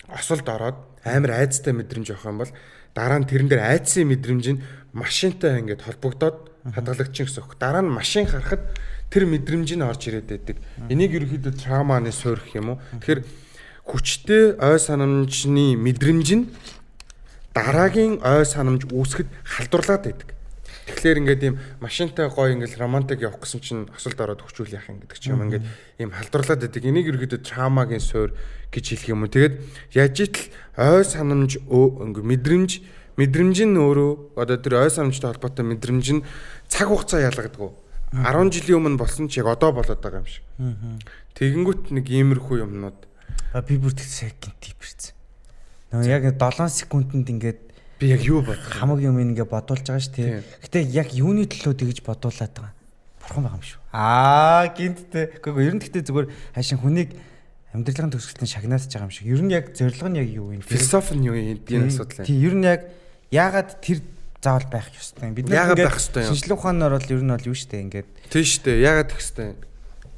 осолд ороод амар айцтай мэдрэмж авах юм бол дараа нь тэрэн дээр айцсан мэдрэмж нь машинтай ингээд холбогдоод хадгалагч гэсэн үг. Дараа нь машин харахад тэр мэдрэмж нь орж ирээд байдаг. Энийг ерөөхдөө трауманы суурих юм уу? Тэгэхээр хүчтэй ой санамжны мэдрэмж нь дараагийн ой санамж үүсгэхэд халдварлаад байдаг. Тэгэхээр ингээд ийм машинтай гоё ингээд романтик явах гэсэн чинь осолд ороод хөвчүүл яах юм гэдэг ч юм ингээд ийм халдварлаад байдаг. Энийг ерөөхдөө траумагийн суурь гэж хэлэх юм уу? Тэгээд яаж итл ой санамж ингээд мэдрэмж нь өөрөө одоо тэр ой санамжтай холбоотой мэдрэмж нь цаг хугацаа ялгадаг. 10 жилийн өмнө болсон ч яг одоо болоод байгаа юм шиг. Тэгэнгүүт нэг иймэрхүү юмнууд би бүр тэг секунд тийперсэн. Нөө яг 7 секундэд ингээд би яг юу бод хамаг юм ингээ бодуулж байгаа ш тий. Гэтэ яг юуны төлөө тэгж бодуулаад байгаа. Бурхан байгаа юм шүү. Гинттэй. Гэхдээ ер нь гэхдээ зүгээр хашин хүнийг амьдралын төгсгөлтөнд шагнаасж байгаа юм шиг. Ер нь яг зорилго нь яг юу юм? Философи нь юу юм? Энэ асуудал. Тий, ер нь яг яагаад тэр заавал байх ёстой юм. Бид нар ингээд шинжилгээ ухаанаар бол ер нь бол юу штэ ингээд. Тий штэ. Яагаад их штэ.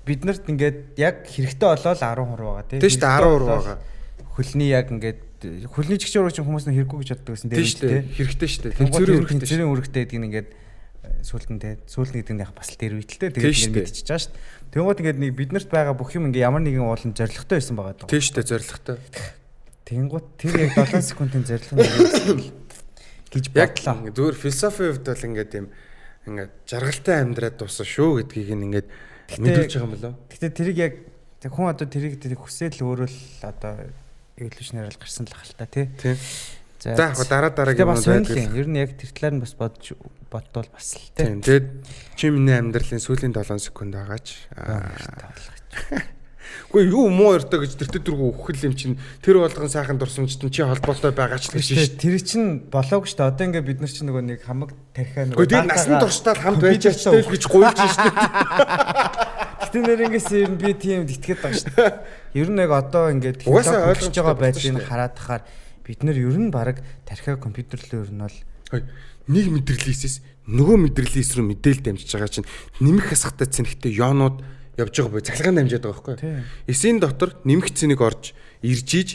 Бид нарт ингээд яг хэрэгтэй болоод 10% байгаа тий. Тий штэ 10% байгаа. Хөлний яг ингээд хөлний чигчээр чинь хүмүүс нь хэрэггүй гэж боддог гэсэн дээ шүү дээ. Хэрэгтэй шүү дээ. Тэнцвэрийн үүрэгтэй гэдэг нь ингээд сүүлд гэдэг нь яг бас л дээр үйдэлтэй тэгээд мэдчихэж байгаа шүү дээ. Тэгвэл ингээд нэг биднэрт байгаа бүх юм ингээд ямар нэгэн уулын зоригтой байсан байгаа даа. Тийм шүү дээ, зоригтой. Тэнгууд тэр яг 7 секундын зорилго нь гэж бодлоо. Зүгээр философийн хувьд бол ингээд юм ингээд жаргалтай амьдраад дууссан шүү гэдгийг ингээд мэдүүлж байгаа юм болоо. Гэтэ тэрийг яг хүн одоо тэрийг хүсэл өөрөө л одоо эволюшнээр л гарсан л ахalta тий. За яг дараа юм байдаг. Ер нь яг тэр талаар нь бас бодвол бас л тий. Тэгээд чи миний амьдралын сүүлийн 7 секунд байгаач. Үгүй юу муу өртөө гэж тэр дөрөв үхэл юм чинь тэр болгон сайхан дурсамжт чи холбоотой байгаа ч гэж шүү. Тэр чинь болоогүй шүү дээ. Одоо ингээд бид нар чинь нөгөө нэг хамаг тархиа нөгөө. Үгүй тэр насан туршдаа хамт байж чадтай гэж гуйлж шүү дээ. Гэтэ нэрнгээс ер нь би тийм итгэхэд байгаа шүү дээ. Ер нь яг одоо ингээд ойлгож байгаа байдлыг хараад тахаар бид нар ер нь баг тархиа компьютерлөө ер нь бол нэг мэдрэлээс нөгөө мэдрэлээс рүү мэдээлэл дамжиж байгаа чинь нэмэх хасахтай цэнхтэй ёонууд явж байгаа бай цахилгаан дамжаад байгаа байхгүй. Эсийн дотор нэмэх цэнийг орж ирж иж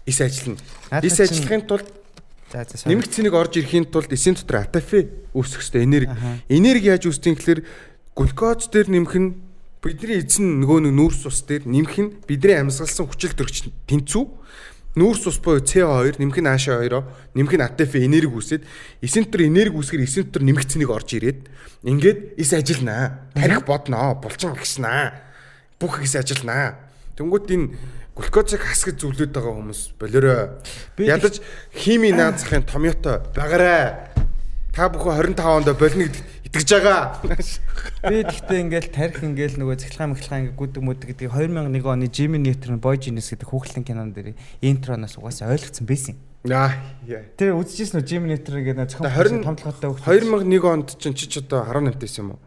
эс ажиллана. Эс ажиллахын тулд нэмэх цэнийг орж ирэхийн тулд эсийн дотор атафе үүсэх ёстой энерги. Энерги яаж үүсдэг гэхээр глюкоз дээр нэмэх нь бидний эзэн нөгөө нэг нүүрс ус дээр нэмэх нь бидний амьсгалсан хүчил төрөгч тэнцүү. Нүүрс ус буюу CO2 нэмэх нь H2-оо нэмэх нь атафе энерги үүсээд эсийн дотор энерги үүсгэр эсийн дотор нэмэх цэнийг орж ирээд ингээд эс ажилланаа. Тарих бодноо, булчин гиснаа. Бүх эс ажилланаа. Тэнгүүт энэ глюкозыг хасгаж зөвлөд байгаа хүмүүс болоорой. Ядаж хими наазахын томьёото багаарай. Та бүхэн 25 онд болно гэдэгт итгэж байгаа. Би тэгтээ ингээл тарих ингээл нөгөө цахилгаан ингээ гүдэг мүдэг гэдгийг 2001 оны Jimmy Neutron Boy Genius гэдэг хүүхлийн кинон дээр интроноос угаасаа ойлгоцсон байсан. Тэр үзчихсэн үү Jimmy Neutron гэдэг зөвхөн томтлоготой хүүхд. 2001 онд чинь чи одоо 18 байсан юм уу?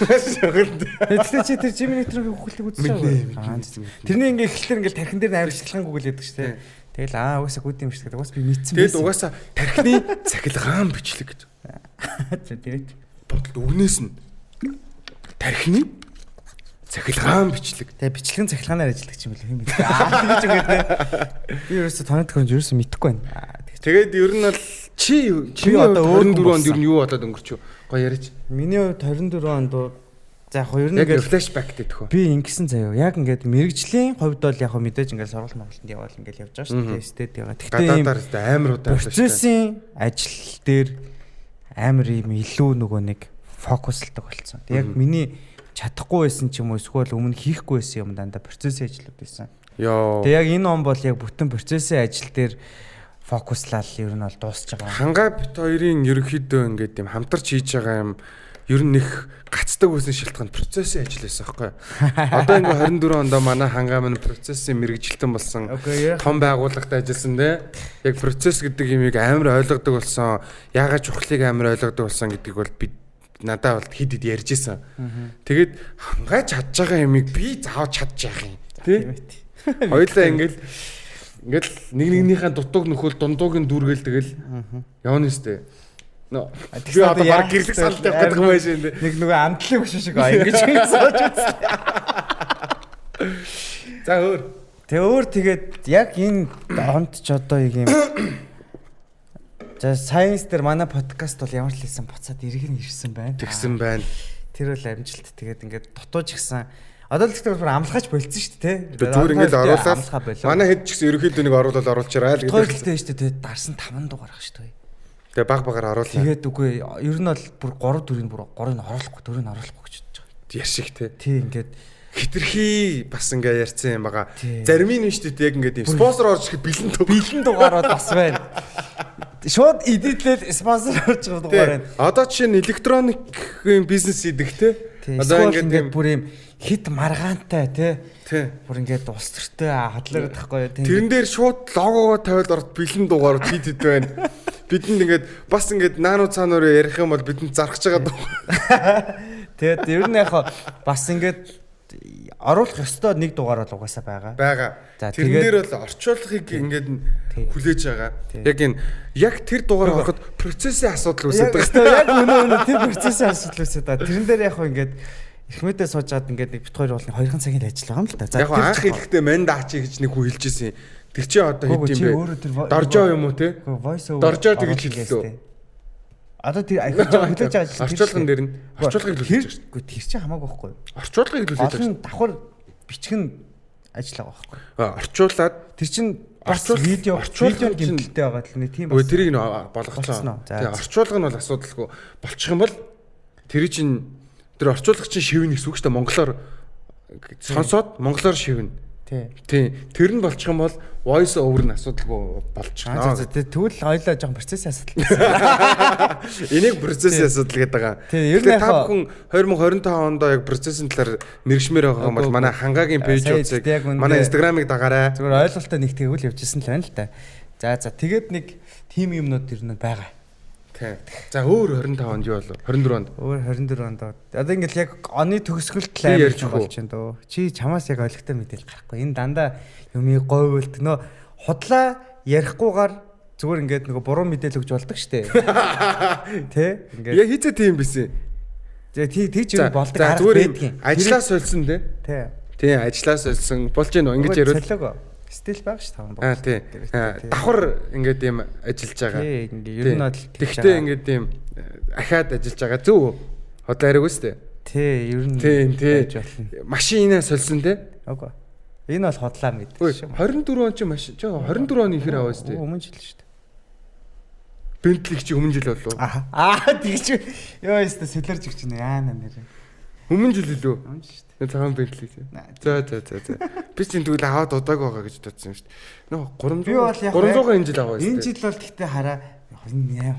Тэгтээ чи тэр Jimmy Neutron хүүхлийг үзсэн үү? Тэрний ингээ эхлэлээр ингээл тархин дээр амар цахилгаан гүгэлээд гэж тий. Тэгэл угаасаа гүд юм шиг гэдэг. Угаасаа би мэдсэн байсан. Тэгэл угаасаа тархины цахилгаан бичлэг гэж. Тэгээд бодолд үгнээс нь тархины цахилгаан бичлэг. Тэгээ бичлэгэн цахилгаанаар ажилладаг юм билээ юм бэ. Тэгж үгээд би ерөөсө тоног тохиолж ерөөсө мэдэхгүй байна. Тэгээд ер нь бол чи одоо 24 онд ер нь юу болоод өнгөрч гоё яриач. Миний хувьд 24 онд за яг ер нь ингээд флешбэк гэдэг хөө. Би ингэсэн заяа. Яг ингээд мэрэгжлийн хувьд бол яг мэдээж ингээд сургууль мөрөлтөнд явбал ингээд явж байгаа шүү дээ. Эстэд байгаа. Тэгтээ амар удаа процессын ажил дээр амар юм илүү нөгөө нэг фокуслдаг болсон. Яг миний чадахгүй байсан ч юм уу эсвэл өмнө хийхгүй байсан юм дандаа процессын ажлууд байсан. Тэгээ яг энэ он бол яг бүтэн процессын ажил дээр фокуслал ер нь бол дуусч байгаа. Хангай бит хоёрын ерөнхийдөө ингээд юм хамтарч хийж байгаа юм ер нь их гацдаг байсан шалтгаан процессын ажил байсан байхгүй. Одоо ингээ 24 онд манай хангай минь процессын мэрэгжилтэн болсон. Том байгууллагад ажилласан те. Яг процесс гэдэг юмыг амар ойлгодог болсон. Яагаад чухлыг амар ойлгодог болсон гэдгийг бол би надад бол хэд ярьж исэн. Тэгээд хангай чадж байгаа юмыг би заавал чадж яах юм. Тэ? Хоёулаа ингээл нэгнийхээ дутууг нөхөл дундууг нь дүүргээл тэгэл явна штэ. Би одоо баг гэрлэг салтай гэдэг юм байна шин. Нэг нөгөө амтлаг биш шиг ингэж сууж үзлээ. За өөр. Тэгээд яг энэ хонд ч одоо юм. За сайенс дээр манай подкаст бол ямар ч хэлсэн буцаад иргэн ирсэн байна. Тэгсэн байна. Тэр бол амжилт. Тэгээд ингээд дутууж гисэн. Одоо л гэхдээ бүр амлахаач болцсон шүү дээ. Зүгээр ингээд оруулаад манай хэд ч гэсэн ерөнхийдөө нэг оруулаарай л гэдэг. Тэгтээ шүү дээ. Дарсан 5 дугаар ах шүү дээ. Тэгээ баг багаар оруулаа. Тэгээд үгүй ер нь бол бүр 3-4-ийн бүр 3-ыг оруулахгүй 4-ыг оруулахгүй гэж бодож байгаа. Яшиг те. Тий ингээд хитрхи бас ингээ ярьсан юм байгаа. Зарим нь шүү дээ яг ингээд юм спонсор орж ирэхэд бэлэн дугаарууд бас байна. Шууд эдитлэл спонсор орж байгаа дугаар байна. Одоо жишээ нь электроникийн бизнес идэх те. Одоо ингээд бүр юм хит маргаантай те. Бүр ингээд улс төртэй хадлаад байхгүй юу. Тэрэн дээр шууд логогоо тавиад орд бэлэн дугаарууд хит байна. Бидэнд ингээд бас ингээд наано цаанаар ярих юм бол бидэнд зархаж байгаа дуу. Тэгээд ер нь яг бас ингээд оруулах ёстой нэг дугаар бол угаасаа байгаа. Тэрэн дээр бол орчуулгыг ингээд хүлээж байгаа. Яг тэр дугаар ороход процессын асуудал үүсэж байгаа. Яг өнөө тэр процессын асуудал үүсэж байгаа. Тэрэн дээр яг ингээд их мэдээ сууж чад ингээд бит хоёр бол 2 цагийн ажил байгаа юм л да. Яг анх хэлэхдээ мандаач гэж нэг хүн хэлж ирсэн. Тэр чи одоо хэд юм бэ? Доржоо юм уу те? Доржоо тэгж хэллээ. Одоо тэр хүлээж байгаа орчуулган дээр нь орчуулгыг хүлээж байгаа. Үгүй тэр чи хамаагүй байхгүй юу? Орчуулгыг хүлээж байгаа. Олон давхар бичгэн ажил байгаа байхгүй юу? Орчуулад тэр чин бас видео гэмтэлтэй байгаа л нэг тийм бас. Тэрийг болгоцсон. Тэгээ орчуулга нь бол асуудалгүй болчих юм бол тэр чинь тэр орчуулагчийн шивнэ гэсэн үг шүү дээ. Монголоор сонсоод монголоор шивнэ. Тийм. Тэр нь болчих юм бол voice over нь асуудалгүй болчихно. Тэгвэл ойлоо жоохон процессын асуудал. Энийг процессын асуудал гэдэг байгаа. Тийм. Ер нь та бүхэн 2025 онд яг процессын талаар мэрэгшмээр байгаа юм бол манай хангагийн пэйж үзэг, манай инстаграмыг дагаарай. Зүгээр ойлголтоо нэг тэгвэл явжсэн л байна л да. За тэгээд нэг тим юмнууд ер нь байгаа. Тийм. За өөр 25 онд юу болов? 24 онд. Өөр 24 онд. Одоо ингээл яг оны төгсгөлт амар болж байна дөө. Чи чамаас яг ойлгохтой мэдээлэл гарахгүй. Энэ дандаа юмыг говьволт нөө худлаа ярихгүйгээр зүгээр ингээд нөгөө буруу мэдээлэл өгч болдог штэ. Тэ? Ингээд. Яг хийцээ тийм бисэн. Тэгээ тийч юу болдог арга байдгийн. Ажлаа сольсон те. Тийм, ажлаа сольсон. Болж гэнэ ингэж яриад. Стил баг ш таван баг. Тийм. Давхар ингээд юм ажиллаж байгаа. Тийм, ингээд ер нь бол тэгтээ ингээд юм ахаад ажиллаж байгаа зөв. Хотлоо яриаг үстэй. Тий, ер нь байж болно. Машинаа сольсон те. Үгүй. Энэ бол хотлаа мэддэг шүү. 24 он чи машин. 24 оны ихэр аваас те. Өмнө жил шүү дээ. Бентлиг чи өмнө жил болов. Тэгж ёо өстө сэлэрж гэж байна. Яана нэр. Өмнө жил лөө. Өмнө жил шүү дээ. Цагаан Бентлиг. За. Би чинь тэгвэл аваад удааг байгаа гэж бодсон юм шүү дээ. Нөө 300 энэ жил аваа шүү дээ. Энэ жил бол гэхдээ хараа энэ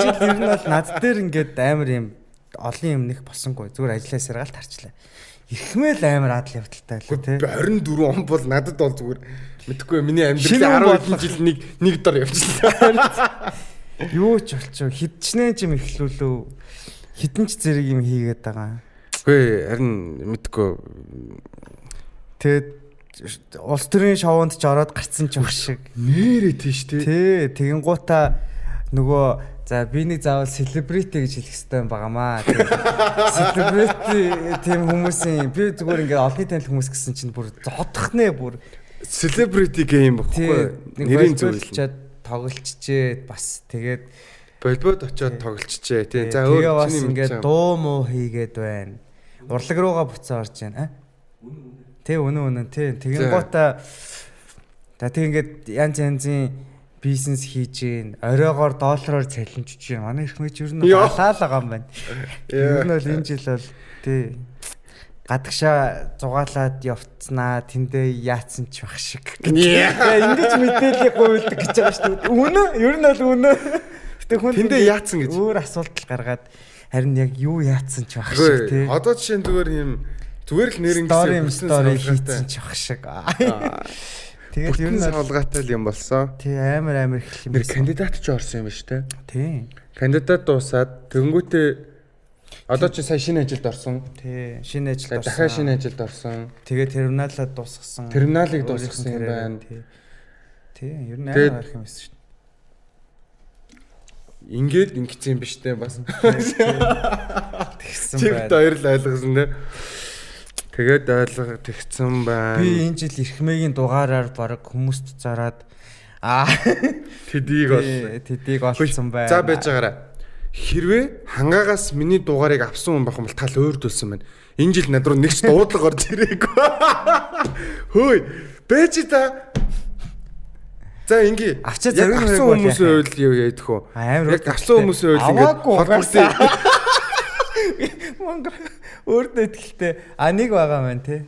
жил ер нь бол над дээр ингээд амар юм олон юм нэх болсонгүй. Зүгээр ажиллаа саргаалт харчлаа. Ирхмэл амар адал явдалтай байлаа тий. 24 он бол надад бол зүгээр мэдхгүй миний амьдралын 10 жил нэг дор явчихлаа. Юу ч болчих хидчнээ юм эхлүүлээ. Хитэн ч зэрэг юм хийгээд байгаа. Үгүй харин мэдгүй. Тэгээд улс төрийн шоунд ч ороод гарцсан ч баг шиг. Нэрээ тийш тий. Тий, тэгин гута нөгөө за би нэг заавал селебрити гэж хэлэх хэрэгтэй юм байгаамаа. Селебрити тийм хүмүүсийн би зүгээр ингээд олонний танил хүмүүс гэсэн чинь бүр зодох нэ бүр селебрити гейм багхгүй. Нэрийн зөвлөчөөд тоглолччээ бас тэгээд болбод очиод тоглолччээ тий. За өөр бас ингээд дуу муу хийгээд байна. Урлаг руугаа буцаа орж байна. Тий үнэн тий. Тэгин гута тэг ингээд янзын бизнес хийж гин оройгоор доллараар цалинжиж гин манай их мэж ер нь халаал байгаа юм байна. Ер нь бол энэ жил бол тий гадагшаа зугаалаад явцнаа тэндээ яатсан ч баг шиг. Ингэж мэдээлэл гуйдаг гэж байгаа шүү дээ. Үнэн ер нь бол үнэн. Гэтэ хүн тэндээ яатсан гэж өөр асуудал гаргаад харин яг юу яатсан ч баг шиг тий. Одоо жишээ нь зүгээр л нэрнгэсэн стори хийсэн ч баг шиг. Тэгээд ер нь савлгаатай юм болсон. Тий амар их юм. Кандидат ч орсон юм ба штэ. Тий. Кандидат дуусаад тэгэнгүүтээ одоо ч сая шинэ ажилд орсон. Тий. Шинэ ажилд орсон. Дахиад шинэ ажилд орсон. Тэгээд терминалаа дуусгасан. Терминалыг дуусгасан юм байна. Тий. Ер нь амар их юм байсан штэ. Ингээд ингэсэн юм биш үү бас. Тэгсэн байна. Чигт хоёр л ойлгосон те. Тэгээд ойлгох тэгсэн байна. Би энэ жил Ирхмэгийн дугаараар баг хүмүүст зараад тэдийг олсон байна. За байж байгаарай. Хэрвээ хангаагаас миний дугаарыг авсан хүн байх юм бол тал өөрдүүлсэн байна. Энэ жил над руу нэг ч дуудлага орж ирээгүй. Хөөе, бэж та. За ингээ авчаа зарим хүмүүсийн хувьд юу яадах вэ? Яг авсан хүмүүсийн хувьд ингээ холбоотой. Монгол өөртөө ихтэй нэг байгаа маань тий.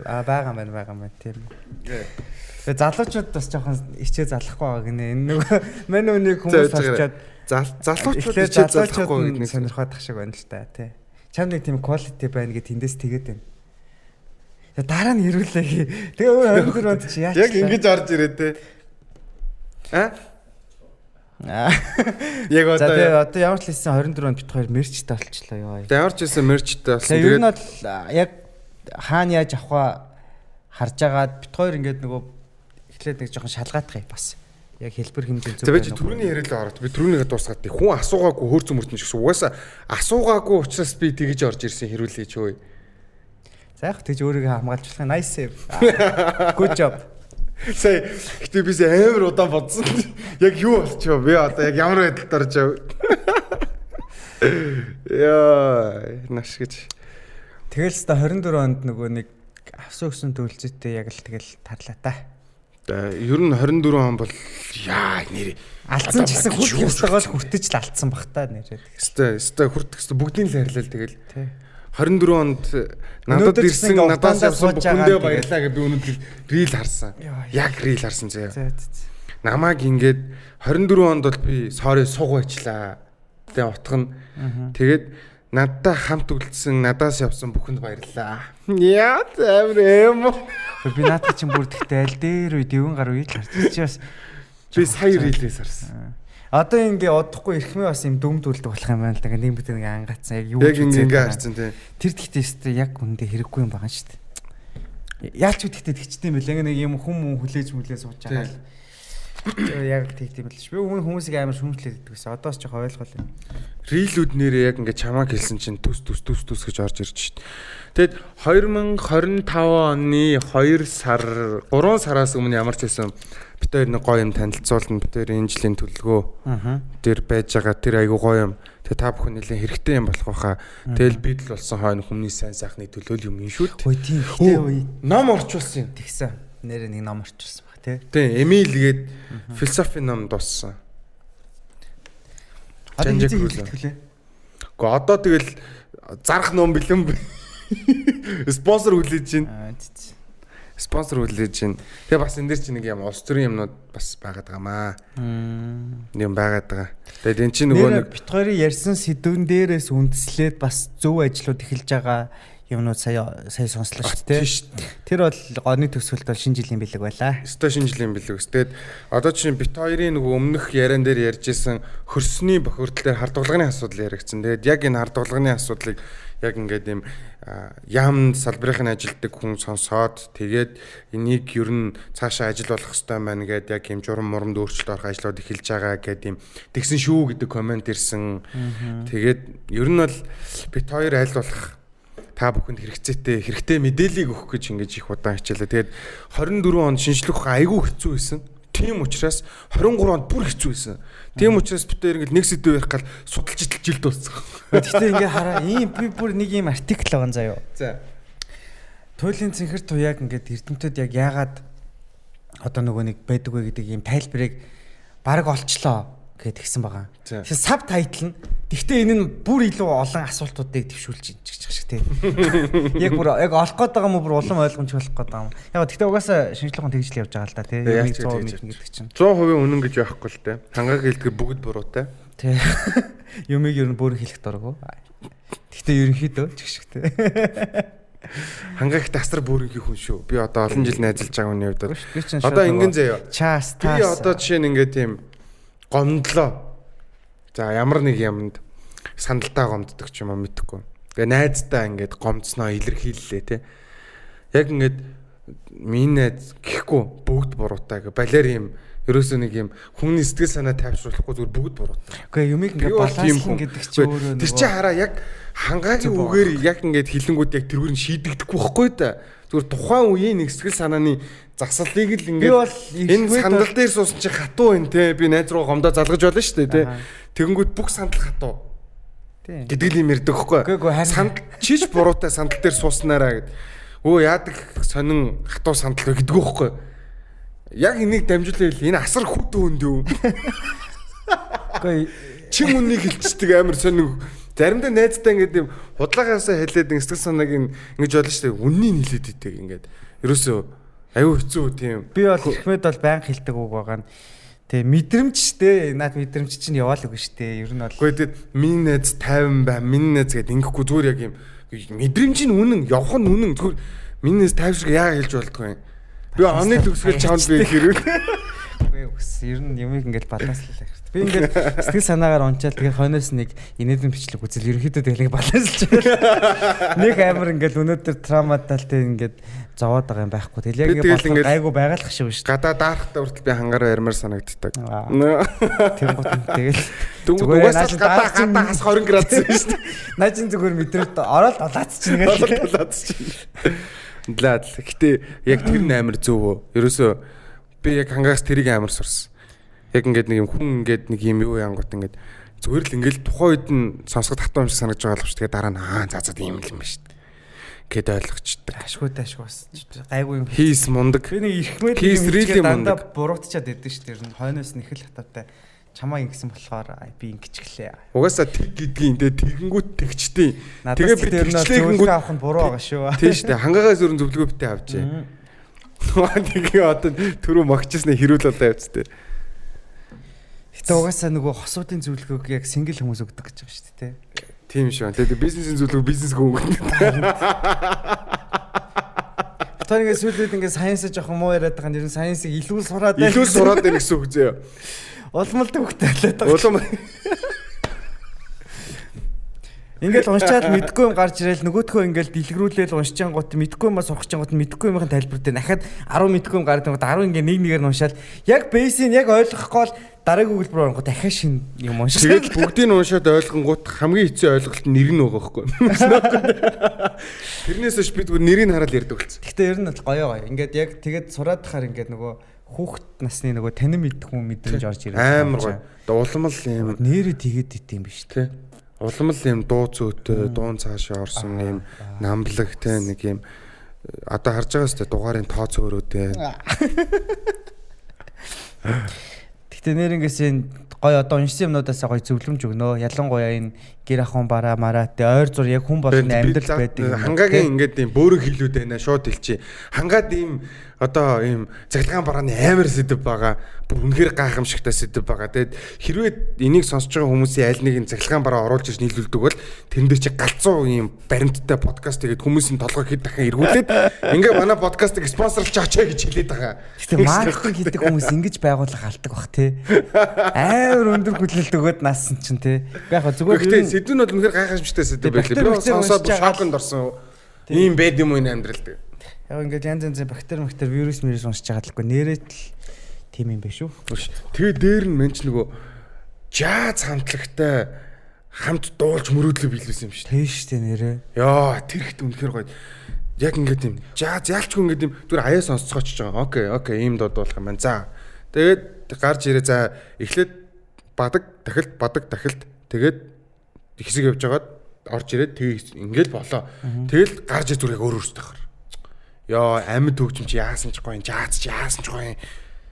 Байгаа маань тийм. Тэгээ залуучууд бас жоохон ичээ залахгүй байгаа гинэ. Энэ нөгөө мань үнийг хүмүүс харчаад залуучууд ичээ залахгүй гэдэг сонирхоод тах шиг байна л та тий. Чам нэг тийм quality байна гэж тэндээс тэгээд байна. Тэгээ дараа нь ирүүлээ. Тэгээ өөр 24 онд чи яач. Яг ингэж орж ирээ тий. Яг одоо ямар ч хэлсэн 24 онд бит хоёр мерчтэй болчихлоо ёо. Ямар ч хэлсэн мерчтэй болсон. Тэгээд ер нь бол яг хаана яаж авахаа харж агаад бит хоёр ингээд нөгөө эхлээд нэг жоохон шалгаатгая бас. Яг хэлбэр хэмжээ зөв. Тэгээд түрүүний яриалаа ороод би түрүүнийгээ дуусгаад тий. Хүн асуугаагүй хөөрцөн мөртөн ч гэсэн угаасаа асуугаагүй учраас би тэгэж орж ирсэн хэрүүлээ ч хөөе. За яг тэгж өөрийгөө хамгаалж болох nice save. Good job. Сая гэтээ би амар удаан бодсон. Яг юу болчихоо би одоо яг ямар байдалд орж яв. Яа, наш гэж. Тэгэл ста 24 онд нөгөө нэг авсан өгсөн төлөлцөйтэй яг л тэгэл тарлаа та. Ер нь 24 он бол яа нэр алдсан ч гэсэн хүртэх ёстойгоос хүртэж л алдсан бах та нэрээ. Өстой хүртэх ёстой бүгдийг л харьлал тэгэл. 24 онд надад ирсэн надаас явсан бүхэндээ баярлаа гэж би өнөөдөр рил харсан. Яг рил харсан заяа. Намааг ингээд 24 онд бол би sorry суг байчлаа. Тэгээ утга нь. Тэгээд надтай хамт үлдсэн надаас явсан бүхэнд баярлаа. Яа амар юм. Би наадах чинь бүр тэгтээ аль дээр үе дэвэн гар үе л харж чи бас би сая рилээс харсан. Одоо ингээ удахгүй ирэхмээ бас юм дүмдүүлдэг болох юм байна л да. Ингээ нэг бид нэг ангацсан яг юу яг ингээ харсан тий. Тэр тэгтээ яг үндэ хэрэггүй юм байгаа шүү дээ. Яалч үтгэдэг тэгчтэй юм бэл ингээ нэг юм хүм хүлээж сууж байгаа л. Яг тэгт юм л ш. Би хүмүүсийг амар шүмжлээд иддэг гэсэн. Одоос ч ойлгол юм. Рилүүд нэрээ яг ингээ чамааг хэлсэн чинь төс гэж орж ирж шít. Тэгэд 2025 оны 2 сар 3 сараас өмнө ямар ч байсан бид хоёр нэг гоё юм танилцуулна. Бид хоёр энэ жилийн төлөвлөгөө дээр байж байгаа тэр айгуу гоё юм. Тэгээ та бүхэн нэлээд хэрэгтэй юм болох байхаа. Тэгэл бид л болсон хойно хүмүүний сайн сайхны төлөөл юм шүү дээ. Ой тийм ихтэй үе. Ном орчуулсан юм. Тэгсэн. Нэрээ нэг ном орчуулсан баг тий. Тийм Эмил гээд философи ном дууссан. Одоо хэлэхлээ. Гэхдээ одоо тэгэл зарах ном бэлэн спонсор хүлээж байна. Спонсор хүлээж байна. Тэгээ бас энэ дэр чинь нэг юм улс төрийн юмнууд бас байгаад байгаамаа. Юм байгаад байгаа. Тэгээд эн чинь нөгөө нэг бит хоёрын ярьсан сэдвэн дээрээс үндэслээд бас зөв ажлууд эхэлж байгаа юмнууд сая сонслоо шүү дээ. Тэр бол оны төгсгөлд бол шинэ жилийн бэлэг байлаа. Өстой шинэ жилийн бэлэг. Тэгээд одоо чинь бит хоёрын нөгөө өмнөх яриан дээр ярьжсэн хөрсний бохирдол дээр хард дулганы асуудал яригдсан. Тэгээд яг энэ хард дулганы асуудлыг яг ингээд юм яамд салбарын ажилтдаг хүн сонсоод тэгээд энийг ер нь цаашаа ажил болох хэрэгтэй байна гэдээ яг юм журам мурамд өөрчлөлт орох ажлууд эхэлж байгаа гэдэг юм тэгсэн шүү гэдэг комент ирсэн. Тэгээд ер нь бол бит хоёр аль болох та бүхэнд хэрэгтэй мэдээллийг өгөх гэж ингэж их удаан хичээлээ. Тэгээд 24 онд шинжлэх ухаан айгүй хэцүү байсан. Тийм учраас 23 онд бүр хэцүү байсан. Тийм учраас бид хоёр ингэ нэг сэдв ярих гал судалж жилд дууссан. Гэхдээ ингэ хараа ийм би бүр нэг ийм артикл байгаа заяо. За. Туйлын цэнхэр туяаг ингээд эрдэмтэд яг яагаад одоо нөгөө нэг байдаг вэ гэдэг ийм тайлбарыг баг олчлоо гэд гисэн байгаа. Тэгэхээр саб тайтл нь гэхдээ энэ нь бүр илүү олон асуултуудыг төвшүүлж ин ч гэж шиг тийм. Яг бүр яг олох гээд байгаа юм бүр улам ойлгомж болох гээд байгаа юм. Яг гэхдээ угаасаа шинжлэх ухаан тэгжл явж байгаа л да тийм. 100% гэдэг чинь. 100% үнэн гэж яахгүй л те. Хангааг хэлдэг бүгд буруутай. Тийм. Юмыг ер нь бүр хэлэх дурггүй. Гэхдээ ерөнхийдөө ч шиг тийм. Хангах тасар бүрийн хүн шүү. Би одоо олон жил найзалж байгаа хүний хувьд одоо ингэн заяа. Чаас таас. Би одоо жишээ нь ингээ тийм гомдлоо. За ямар нэг юмд сандалтаа гомддог ч юм уу мэдэхгүй. Тэгээ найздаа ингээд гомдсноо илэрхийллээ те. Яг ингээд минь найз гэхгүй бүгд буруутай гэ. Балер юм ерөөсөө нэг юм хүний сэтгэл санаа тайвшруулахгүй зүгээр бүгд буруутай. Үгүй юмыг ингээд баланслах гэдэг чи өөрөө тэр чи хараа яг хангаагийн үгээр яг ингээд хилэнгүүд яг тэрүүр нь шийдэгдэхгүй байхгүй да. Зүгээр тухайн үеийн нэг сэтгэл санааны засалыг л ингээд энэ сандал дээр суусан чи хатуу байна те. Би найз руу гомдоо залгаж болно шүү дээ те. Тэгэнгүүт бүх сандал хатуу. Гэдэг юм ярьдаг байхгүй. Сандал чиж буруутай сандал дээр сууснараа гэд. Өө яадаг сонин хатуу сандал вэ гэдэггүй байхгүй. Яг энийг дамжуулаа хэл энэ асар хүт өнд юу. Гэхдээ чин үннийг хэлчихдэг амар сонин. Заримдаа найздаа ингээд юм худлагаасаа хэлээд сэтгэл санааг ингэж болно шүү дээ. Үннийг хэлээд идэг ингээд. Ерөөсөө аюу хэцүү тийм. Би бол ихмэд бол баян хэлдэг үг байгаа нь. Тэгээ мэдрэмжтэй наад мэдрэмж чинь яваал үгүй шүү дээ. Ер нь бол. Гэхдээ тэгээд миний найз 50 бай, миний найз гэдэг ингэхгүй зүгээр яг юм мэдрэмж нь үнэн, явах нь үнэн. Зүгээр миний найз 50 шиг яа хэлж болдгоо юм. Би оны төгсгөл чамд би хэрэг. Үгүй ер нь юмыг ингээд баланслах хэрэгтэй. Би ингээд сэтгэл санаагаар унчаал тэгээ хойноос нэг инээдэн бичлэг үзэл ерөнхийдөө тэглэг баланслж байна. Нэг амар ингээд өнөөдөр травматалтай ингээд зовоод байгаа юм байхгүй. Тэгэл яг ингээд гайгүй байгалах шиг шүү дээ. Гадаа даахтай хүртэл би хангаараа ярмаар санагддаг. Тэр гот тэгэл зүгээр гадаа хас 20 градус шүү дээ. Наажин зүгээр мэдрээд ороод долаацчихна гэж. Лаад. Гэтэ яг тэр амар зөв. Ерөөсөө би яг хангаас тэрийг амар сурсан. Яг ингээд нэг юм хүн ингээд нэг юм юу янгот ингээд зүгээр л ингээд тухайн үед нь сонсоход хатуу юм шиг санагдаж байгаа л шүү. Тэгээ дараа нь за ийм л юм ба шүү. гэд ойлгочтой. Ашгүй бас гайгүй юм. Хийс мундаг. Би нэг ихмээд really дандаа буруутчаад идэв шүү дээ. Хойноос нь их л хатаатай чамаа ингэсэн болохоор би ингэчихлээ. Угаасаа тэг гэдгийн дээ тэгэнгүүт тэгчтэй. Тэгээ би тэгчлээгүүт авах нь буруу байгаа шүү. Тийм шүү дээ. Хангаагаас өрн зөвлөгөө битээ авчээ. Тэгээ одоо түрүү могчсны хэрүүл болоо явцтэй. Гэтэ угаасаа нөгөө хосуудын зөвлөгөөг яг сингл хүмүүс өгдөг гэж байгаа шүү дээ. Тийм шүү. Тэгээ бизнесийн зөвлөгөө бизнесгүй өгнө. Тэрнээс сүүлд ингээд сайенс жоохон муу яриад байгаа нь ер нь сайенсыг илүү сураад байна гэсэн үг зөө. Улмал төвхтэй хэлээд байгаа. Улам. Ингээд уншаад мэдгүй юм гарч ирэл нөгөөдхөө ингээд дэлгэрүүлээл уншиж ангууд мэдгүй юм сурах чангууд мэдгүй юмын тайлбар дээр дахиад 10 мэдгүй юм гараад 10 ингээд нэг нэгээр нь уншаад яг бейсийг яг ойлгохгүй бол дараагийн өгүүлбэр оронгууд дахиад шин юм уншиж. Тэгээд бүгдийг нь уншаад ойлгонгууд хамгийн хэцүү ойлголт нэр нь байгаа байхгүй. Тэрнээс биш бид нэрийг хараад ярьдаг болсон. Гэхдээ ер нь гоё. Ингээд яг тэгээд сураад тахаар ингээд нөгөө хүүхэд насны нөгөө танин мэдхүү мэдрэмж орж ирээ. Амар гоё. Улмал юм нэрээ тэгээд идэм биш те. Улмал юм дуу зөөтэй, дуун цаашаа орсон юм намблагтай нэг юм одоо харж байгаа сте дугаарын тоо цөөрөөтэй. Гэтэ нэрнгээс энэ гоё одоо уншсан юмнуудаас гоё зөвлөмж өгнө. Ялангуяа энэ гэр ахуйн бараа мараатай ойр зур яг хүн болгоны амьдрал байдаг. Хангаагийн ингээд юм бөөрөг хилүүд байна шууд хэлчихье. Хангаад ийм одоо ийм цахилгаан барааны амар сэдв байгаа. Бүр үнэхээр гайхамшигтай сэдв байгаа. Тэгэд хэрвээ энийг сонсож байгаа хүмүүсийн аль нэг нь цахилгаан бараа оруулж ирж нийлүүлдэг бол тэрэндээ чи галзуу ийм баримттай подкаст тэгээд хүмүүсийн толгой хэд дахин эргүүлээд ингээ манай подкастыг спонсорлж очоо гэж хэлээд байгаа. Гэтэ маркетинг хийдэг хүмүүс ингэж байгуулах алдаг бах тий. Амар өндөр хүлээлт өгөөд наасан чинь тий. Яг зүгээр сэдв нь бол үнэхээр гайхамшигтай сэдв байлээ. Би сонсоод шоконд орсон. Ийм байд юм уу энэ амьдралд. Яг ингээд янз янзын бактери, вирус уншиж байгаа талгүй нэрээ л тийм юм биш үү? Тэгээ дээр нь менч нөгөө жаз хамтлагтай хамт дуулж мөрөөдлөө биелүүлсэн юм шүү. Тийм шүү дээ нэрээ. Яа, тэр ихт үнэхээр гоё. Яг ингээд юм. Жаз яалчгүй ингээд юм зүгээр аяа сонсцооч байгаа. Окей, ийм дуудуулах юм байна. За. Тэгээд гарч ирээ за эхлээд бадаг, дахилт тэгээд хэсэг явж байгаад орж ирээд тэг ингээл болоо. Тэгэл гарч зүгээр өөр өөртөө хахаар. Яа, амьд хөгжим чи яасан ч гоё, жааз чи яасан ч гоё.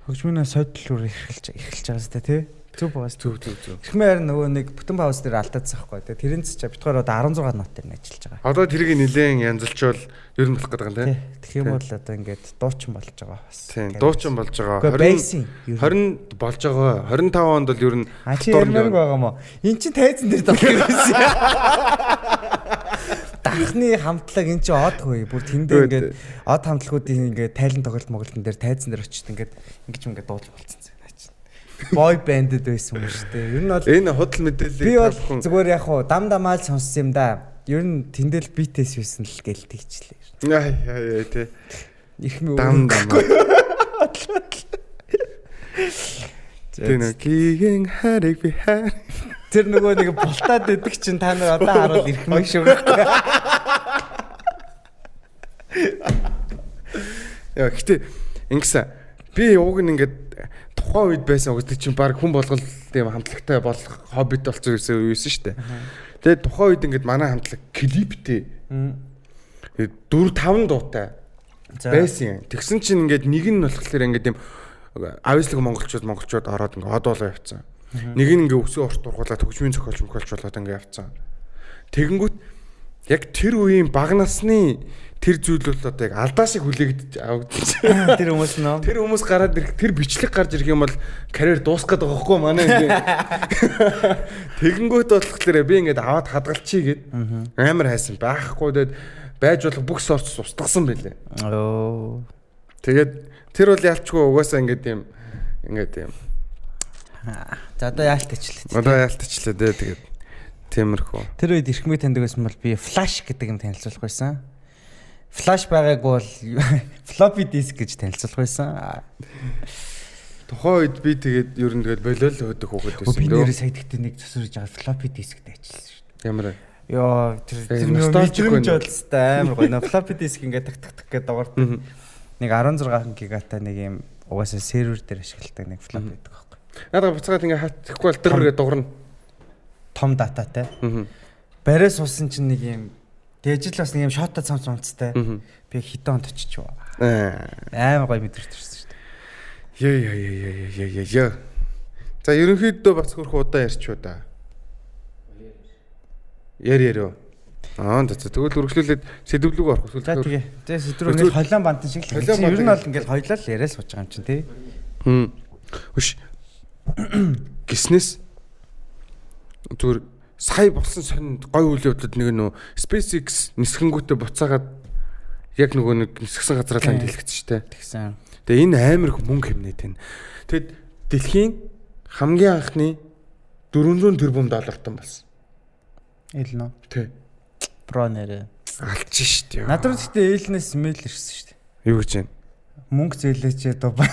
Хөгжмөнөө сойдлуур эхэлж байгаа сте тий. Зүг баас зүг. Ихмээр нөгөө нэг бүтэн пауз дээр алдаадсан байхгүй. Тэгээ тэрэн ч битгаар одоо 16 нот дээр ажиллаж байгаа. Одоо тэрийг нэлээд янзлчвал ер нь болох гэдэг юм тий. Тэгэх юм бол одоо ингээд дуучин болж байгаа бас. Тийм, дуучин болж байгаа. 20 болж байгаа. 25 онд бол ер нь хатуурнаг байгаа мó. Эн чин тайзан дээр тоглох гэсэн. Дахны хамтлаг эн чин одгүй. Бүр тэндээ ингээд од хамтлагуудын ингээд тайлан тоглолтын дээр тайзан дээр очиж ингээд ингэж дуулж болцсон. Boy band-д байсан юм шүү дээ. Ер нь бол энэ худал мэдээлэл би бол зүгээр яг хуу дамдамаал сонссон юм да. Ер нь тэндэл битээс байсан л гээл тэгчлээ. Яа тий. Ихмээ дам. Тэна гиген хариг би хаа. Тэр нөгөө нэг бултаад идэг чинь та нар одоо харуул ирхмээ шүү. Яа гэтээ ингэсэн би уг нь ингээд тухайн үед байсан үгтэй чинь баг хүн болгол тийм хамтлагтай болох хоббит болсон байсан шүү дээ. Тэгээд тухайн үед ингээд манай хамтлаг клиптэй 4-5 дуутай байсан. Тэгсэн чинь ингээд нэг нь болохоор ингээд тийм авислаг монголчууд ороод ингээд одоолоо явцсан. Нэг нь ингээд өсөө урт ургуулаад хөгжмийн зохиолч болоод ингээд явцсан. Тэгэнгүүт яг тэр үеийн бага насны тэр зүйл бол одоо яг алдаа шиг хүлээгдэж авагдчихсан. Тэр хүмүүс нөө. Тэр хүмүүс гараад ирэх тэр бичлэг гарч ирэх юм бол карьер дуусах гээд байгаа хгүй манай ингэ. Тэгэнгүүт болохоор би ингээд аваад хадгалчихъя гэд амар хайсан байхгүй дээд байж болох бүх сорц устгасан байлээ. Оо. Тэгээд тэр бол ялчгүй угаасаа ингээд юм. За одоо яалтчихлээ. Тэгээд тиймэрхүү. Тэр үед ирхмээ таньдаг байсан бол би флаш гэдэг юм танилцуулах байсан. Флаш байгааг бол floppy disk гэж танилцуулах байсан. Тухайн үед би тэгээд ер нь болол хөдөх хөөхд байсан. Би нэрээ сайдгтээ нэг засварж байгаа floppy diskтэй ажилласан шүү дээ. Ямар вэ? Йоо тэр nostalgic болстой амар гоё. Floppy disk ингээд так гэдэг дугаарт нэг 16 гигатай нэг юм угаасаа сервер дээр ашигладаг нэг floppy гэдэг байхгүй. Надад буцаад ингээд хатчихгүй бол тэр дуурна. Том дататай. Бариас суусан чинь нэг юм Тэгээд ажил бас нэг юм шота цамц цамцтай. Би хитэн онд очиж байгаа. Амар гоё мэдэрч ирсэн шүү дээ. Яа. За ерөнхийдөө бас хөрх удаа ярьчуу да. Ярь. Тэгвэл үргэлжлүүлээд сэдвлүүг орох эсвэл. За тэгээ. Тэгээ сэдврүү нэг холион бантан шиг л. Ер нь бол ингээд хоёлаа л яриа л сууж байгаа юм чинь тий. Хүш. Гиснес зүгээр сая болсон сонинд гой үйл явдлууд нэг нөө SpaceX нисхэнгүүтээ буцаагаад яг нөгөө нэг нисгсэн газраа ланд дэлгэсэн шүү дээ. Тэгсэн. Тэгээ энэ амар их мөнгө хэмнээд байна. Тэгэд дэлхийн хамгийн анхны 400 тэрбум доллартан болсон. Элнэ. Тий. Про нэрээ. Алж шүү дээ. Надруу гэхдээ Элнээс мэйл ирсэн шүү дээ. Юу гэж вэ? Мөнгө зээлээч Дубай.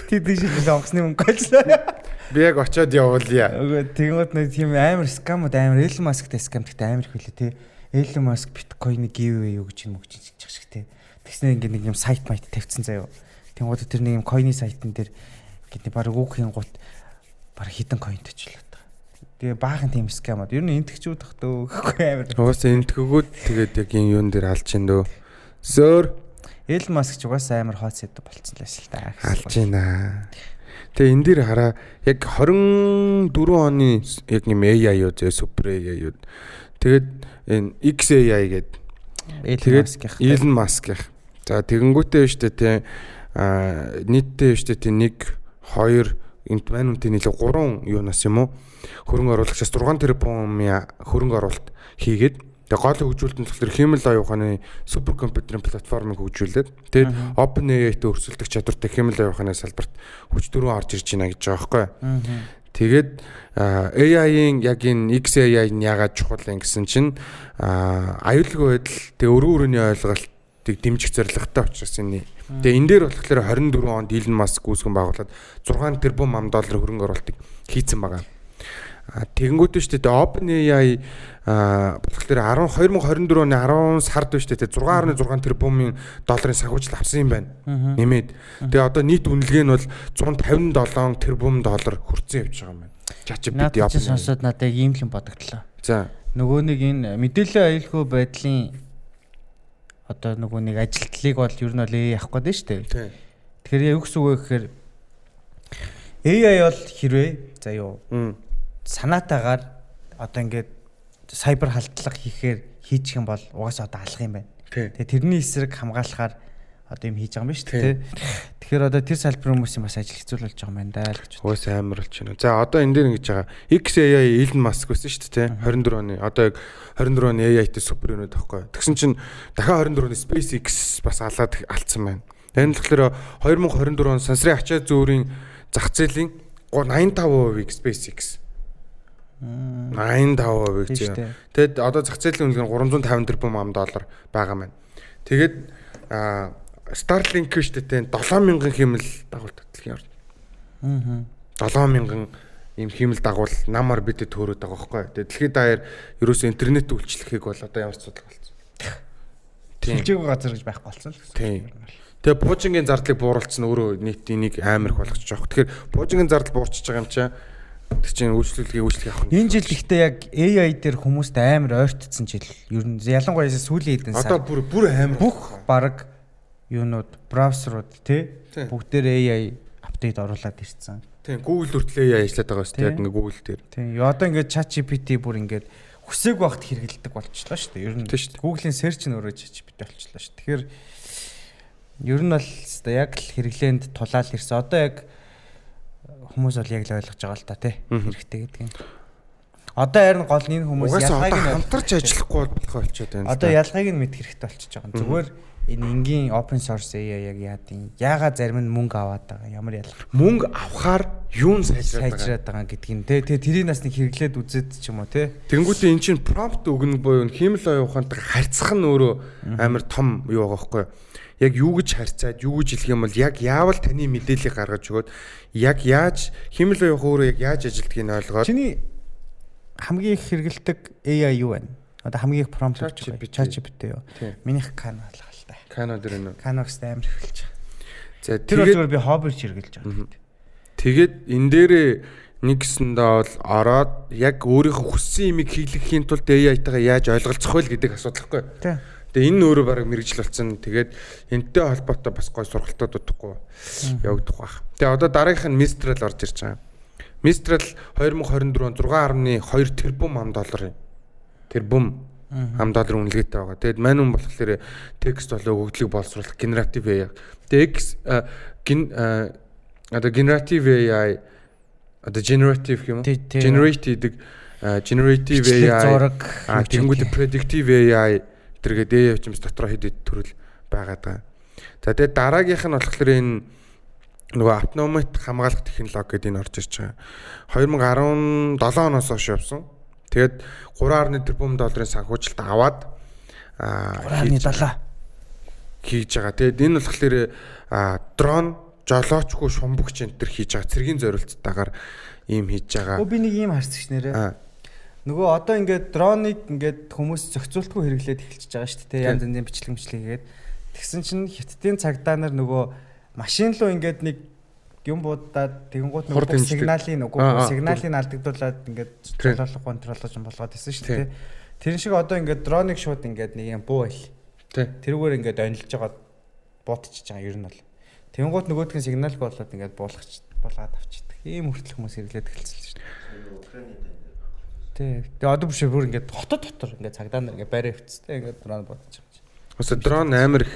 Тэд шиг онгоцны мөнгө олчлаа. Би яг очиод явуулъя. Тэгмэд нэг тийм амар скамууд амар Elon Musk-тай скамтай амар их хөлөө тий. Elon Musk биткойн giveaway юу гэж юм өгч чиж шиг тий. Тэгснээр ингээд нэг юм сайт майт тавьчихсан заяа. Тэнгууд тэр нэг юм койны сайтн дээр гэдэг баг үгхийн гут баг хитэн койн төчлөө. Тэгээ баахан тийм скамууд. Ер нь энтгчүүд тах дөө гэхгүй амар. Угаасаа энтгэгүүд тэгээд яг энэ юун дээр алж ин дөө. Зөөр Elon Musk ч угаасаа амар хот сэдв болцсон л байсан л та. Алж байна. Тэгээ энэ дээр хараа яг 24 оны яг юм AI юу зөө супер AI юу. Тэгээд энэ XAI гэдэг. Тэгээд Elon Musk гэх. За тэгэнгүүтээ штэ тий нийтдээ штэ тий 1 2 энт маань үнтэй нийлээ 3 юунаас юм уу хөрөнгө оруулагчаас 6 тэрбумын хөрөнгө оруулалт хийгээд тэгээ гол хөгжүүлэлт нь болохоор Himalaya ухааны суперкомпьютерийн платформыг хөгжүүлээд тэгээд OpenAI-тэй өрсөлдөх чадвартай Himalaya ухааны салбарт хүчдөрөө орж ирж байна гэж байгаа байхгүй. Тэгээд AI-ийн яг энэ XAI нь яагаад чухал юм гэсэн чинь аюулгүй байдал тэгээ өрөөрөний ойлголтыг дэмжих зорилготой учраас энэ. Тэгээ энэ дээр болохоор 24 онд Elon Musk үүсгэн байгуулад 6 тэрбум $, хөрөнгө оруулалтыг хийцэн байгаа. Тэгэнгүүтээ шүү дээ OpenAI болохоор 2024 оны 10 сард шүү дээ 6.6 тэрбумын $-ын санхүүжилт авсан юм байна. Нэмээд. Тэгээ одоо нийт үнэлгээ нь бол 157 тэрбум $, хүрсэн явж байгаа юм байна. ChatGPT OpenAI сонсоод надад ийм л юм бодогдлоо. За. Нөгөө нэг энэ мэдээллийн аюулгүй байдлын одоо нөгөө нэг ажилтлыг бол ер нь бол AI явах гээд шүү дээ. Тийм. Тэгэхээр юу гэсэн үг вэ гэхээр AI бол хэрвээ за юу санаатаагаар одоо ингээд сайбер халдлага хийчих юм бол угаасаа одоо алах юм байна. Тэгээ тэрний эсрэг хамгаалахаар одоо юм хийж байгаа юм байна шүү дээ. Тэгэхээр одоо тэр салбарын хүмүүсийн бас ажил хэцүү болж байгаа юм байна даа л гэж. Угаасаа амар болж байна. За одоо энэ дээр ингэж байгаа. XAI Elon Musk байсан шүү дээ. 24 оны. Одоо яг 24 оны AI-тэй супер өнөд тахгүй. Тэгсэн чинь дахиад 24 оны SpaceX бас алдсан байна. Энэ болохоор 2024 он сансрын ачаа зөөрийн зах зээлийн 85%-ийг SpaceX 85% гэж. Тэгэд одоо зах зээлийн үнэлгээ нь $350 тэрбум байгаа маань. Тэгээд Starlink шүү дээ 7000 хэмэл дагуулт дэлхийн орд. 7000 ийм хэмэл дагуул намар бидэд төрөөд байгаа байхгүй. Тэгээд дэлхийд даяар ерөөсөө интернет үйлчлэхийг бол одоо ямар ч судал болсон. Шилжээгүй газар гэж байхгүй болсон л гэсэн. Тийм. Тэгээ пуужингийн зардлыг бууруулсан өөрөө нийтийн нэг амар их болгочих жоох. Тэгэхээр пуужингийн зардал буурчиж байгаа юм чаа. Тэр чинь үйлчлэгээ авах. Энэ жил ихтэй яг AI дээр хүмүүст амар ойртсон жил. Ер нь ялангуяа сүүлийн хэдэн сар. Одоо бүр амар бүх баг юунууд браузерууд тий бүгдээр AI апдейт оруулаад ирсэн. Тийм Google хүртэл AI ажиллаад байгаа шүү дээ. Яг ингээ Google дээр. Тийм. Одоо ингээ ChatGPT бүр ингээ хүсээг багт хэрэгэлдэг болчихлоо шүү дээ. Ер нь Google-ийн search нь өөрөө ChatGPT болчихлоо шүү. Тэгэхээр ер нь бол яг л хэрэглээнд тулаал ирсэн. Одоо яг хүмүүс бол яг л ойлгож байгаа л та тий хэрэгтэй гэдэг юм. Одоо харин гол нь энэ хүмүүс ялгааг нь хамтарч ажиллахгүй болчиход байна. Одоо ялгааг нь мэдэх хэрэгтэй болчихж байгаа. Зүгээр энэ энгийн open source AI яг яадын яагаад зарим нь мөнгө аваад байгаа ямар ялгаа. Мөнгө авахаар юун сайжраад байгаа гэдгийг нь тий тэрийг нас нэг хэрэглээд үзээд ч юм уу тий. Тэнгүүтээ эн чинь prompt өгнө буюу Himalaya ухаантай харьцах нь өөрөө амар том юу байгаа байхгүй. Яг юу гэж харьцаад юу гэж хэлэх юм бол яг яавал таны мэдээллийг гаргаж өгөөд яг яаж Himalaya өөрөө яг яаж ажилтгийг нь ойлгоод чиний хамгийн их хэрэгэлдэг AI юу вэ? Одоо хамгийн их prompt өгч байгаа ChatGPT юу? Минийх Kano л гал та. Kano дээр нөө. Kano-г амар хэрэглэж байгаа. За тэр зүгээр би хоббич хэрэглэж байгаа. Тэгээд энэ дээрээ Нэгсэндээ бол ороод яг өөрийнхөө хүссэн юмыг хийлгэхийн тулд AI-тайгаа яаж ойлголцох вэ гэдэг асуудал байхгүй. Тэгээ энэ өөрөө бараг мэрэгжил болсон. Тэгээд энэтэй холбоотой бас гой сургалтууд удахгүй явагдах байх. Тэгээ одоо дараагийнх нь Mistral орж ирж байгаа. Mistral 2024 6.2 тэрбум $. Тэрбум $. Үнэлгээтэй байгаа. Тэгээд мань хүн болохоор текст болоо өгөгдлийг боловсруулах generative AI. Тэгээ одоо generative AI одоо generative юм уу? Generative AI тэгэнгүүт predictive AI тэргээд AI бичмс дотроо хэд төрөл байгаад байгаа. За тэгээд дараагийнх нь болохоор энэ нөгөө автономит хамгаалах технологи гэдэг энэ орж ирж байгаа. 2017 оноос хойш явсан. Тэгээд 3.1 тэрбум $-ын санхүүжилт аваад 3.7 хийж байгаа. Тэгээд энэ болохоор дрон жолоочгүй шумбагч энэ төр хийж байгаа. Цэргийн зорилттайгаар ийм хийж байгаа. Би нэг ийм харцагч нэрээ. Нөгөө одоо ингээд дроныг ингээд хүмүүс зохицуултгүй хэрэглээд эхэлчихэж байгаа шүү дээ. Янз янзын бичлэг хийгээд. Тэгсэн чинь хятадын цагдаа нар нөгөө машин руу ингээд нэг юм буудаад тэгэнгუთ нөгөө сигналыг алдагдуулаад ингээд жолоолох контролгож болгоод ирсэн шүү дээ. Тэр шиг одоо ингээд дроныг шууд ингээд нэг юм буу байл. Тэрүүгээр ингээд онилж байгаа буутчихж байгаа ер нь бол. Тэгэнгუთ нөгөөдгөө сигнал болоод ингээд болгоод авчихдээ. Ийм хүртэл хүмүүс хэрэглээд эхэлсэн шүү дээ. Тэгээ одоо биш бүр ингээд хотод дотор ингээд цагдаа нар ингээд барай хвцтэй ингээд дрон бодож байгаа юм. Өсө дрон амар их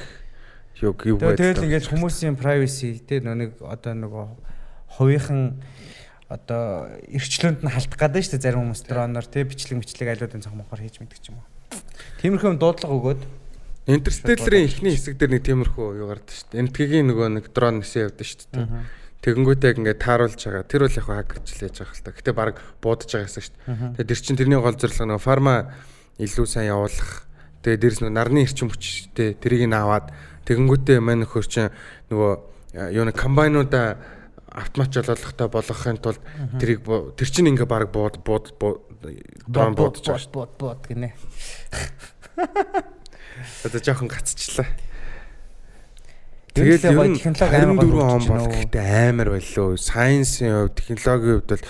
юу байдаг. Тэгэл ингээд хүмүүсийн privacy тэ нэг одоо нөгөө хувийнхан одоо эрхчлөөнд нь халтах гэдэг шүү дээ зарим хүмүүс дроноор тэ бичлэг айлуудын цогмохоор хийж мэддэг ч юм уу. Тиймэрхүү дуудлага өгөөд Интерстелларын эхний хэсэг дээр нэг тиймэрхүү юу гардаг шүү дээ. Энтгийн нөгөө нэг дрон нэсээ явдаг шүү дээ. Тэгэнгүүтээ ингээд тааруулж байгаа. Тэр бол яг хакерчлээж байгаа л та. Гэтэ баг буудаж байгаа гэсэн шүү дээ. Тэгээд тэр чинь тэрний гол зорилго нөгөө фарма илүү сайн явуулах. Тэгээд дээрс нөгөө нарны эрчим хүчтэй тэрийг нь аваад тэгэнгүүтээ мань нөхөр чинь нөгөө юу нэг комбайнуудаа автомат жолоолохтой болгохын тулд тэрийг тэр чинь ингээ баг бууд дрон буудаж байгаа шүү. Бууд гинэ. Одоо жоохон гацчлаа. Тэгээд ер нь технологи 24 он бол гэхдээ амар боллоо. Сайенсийн хувьд, технологийн хувьд бол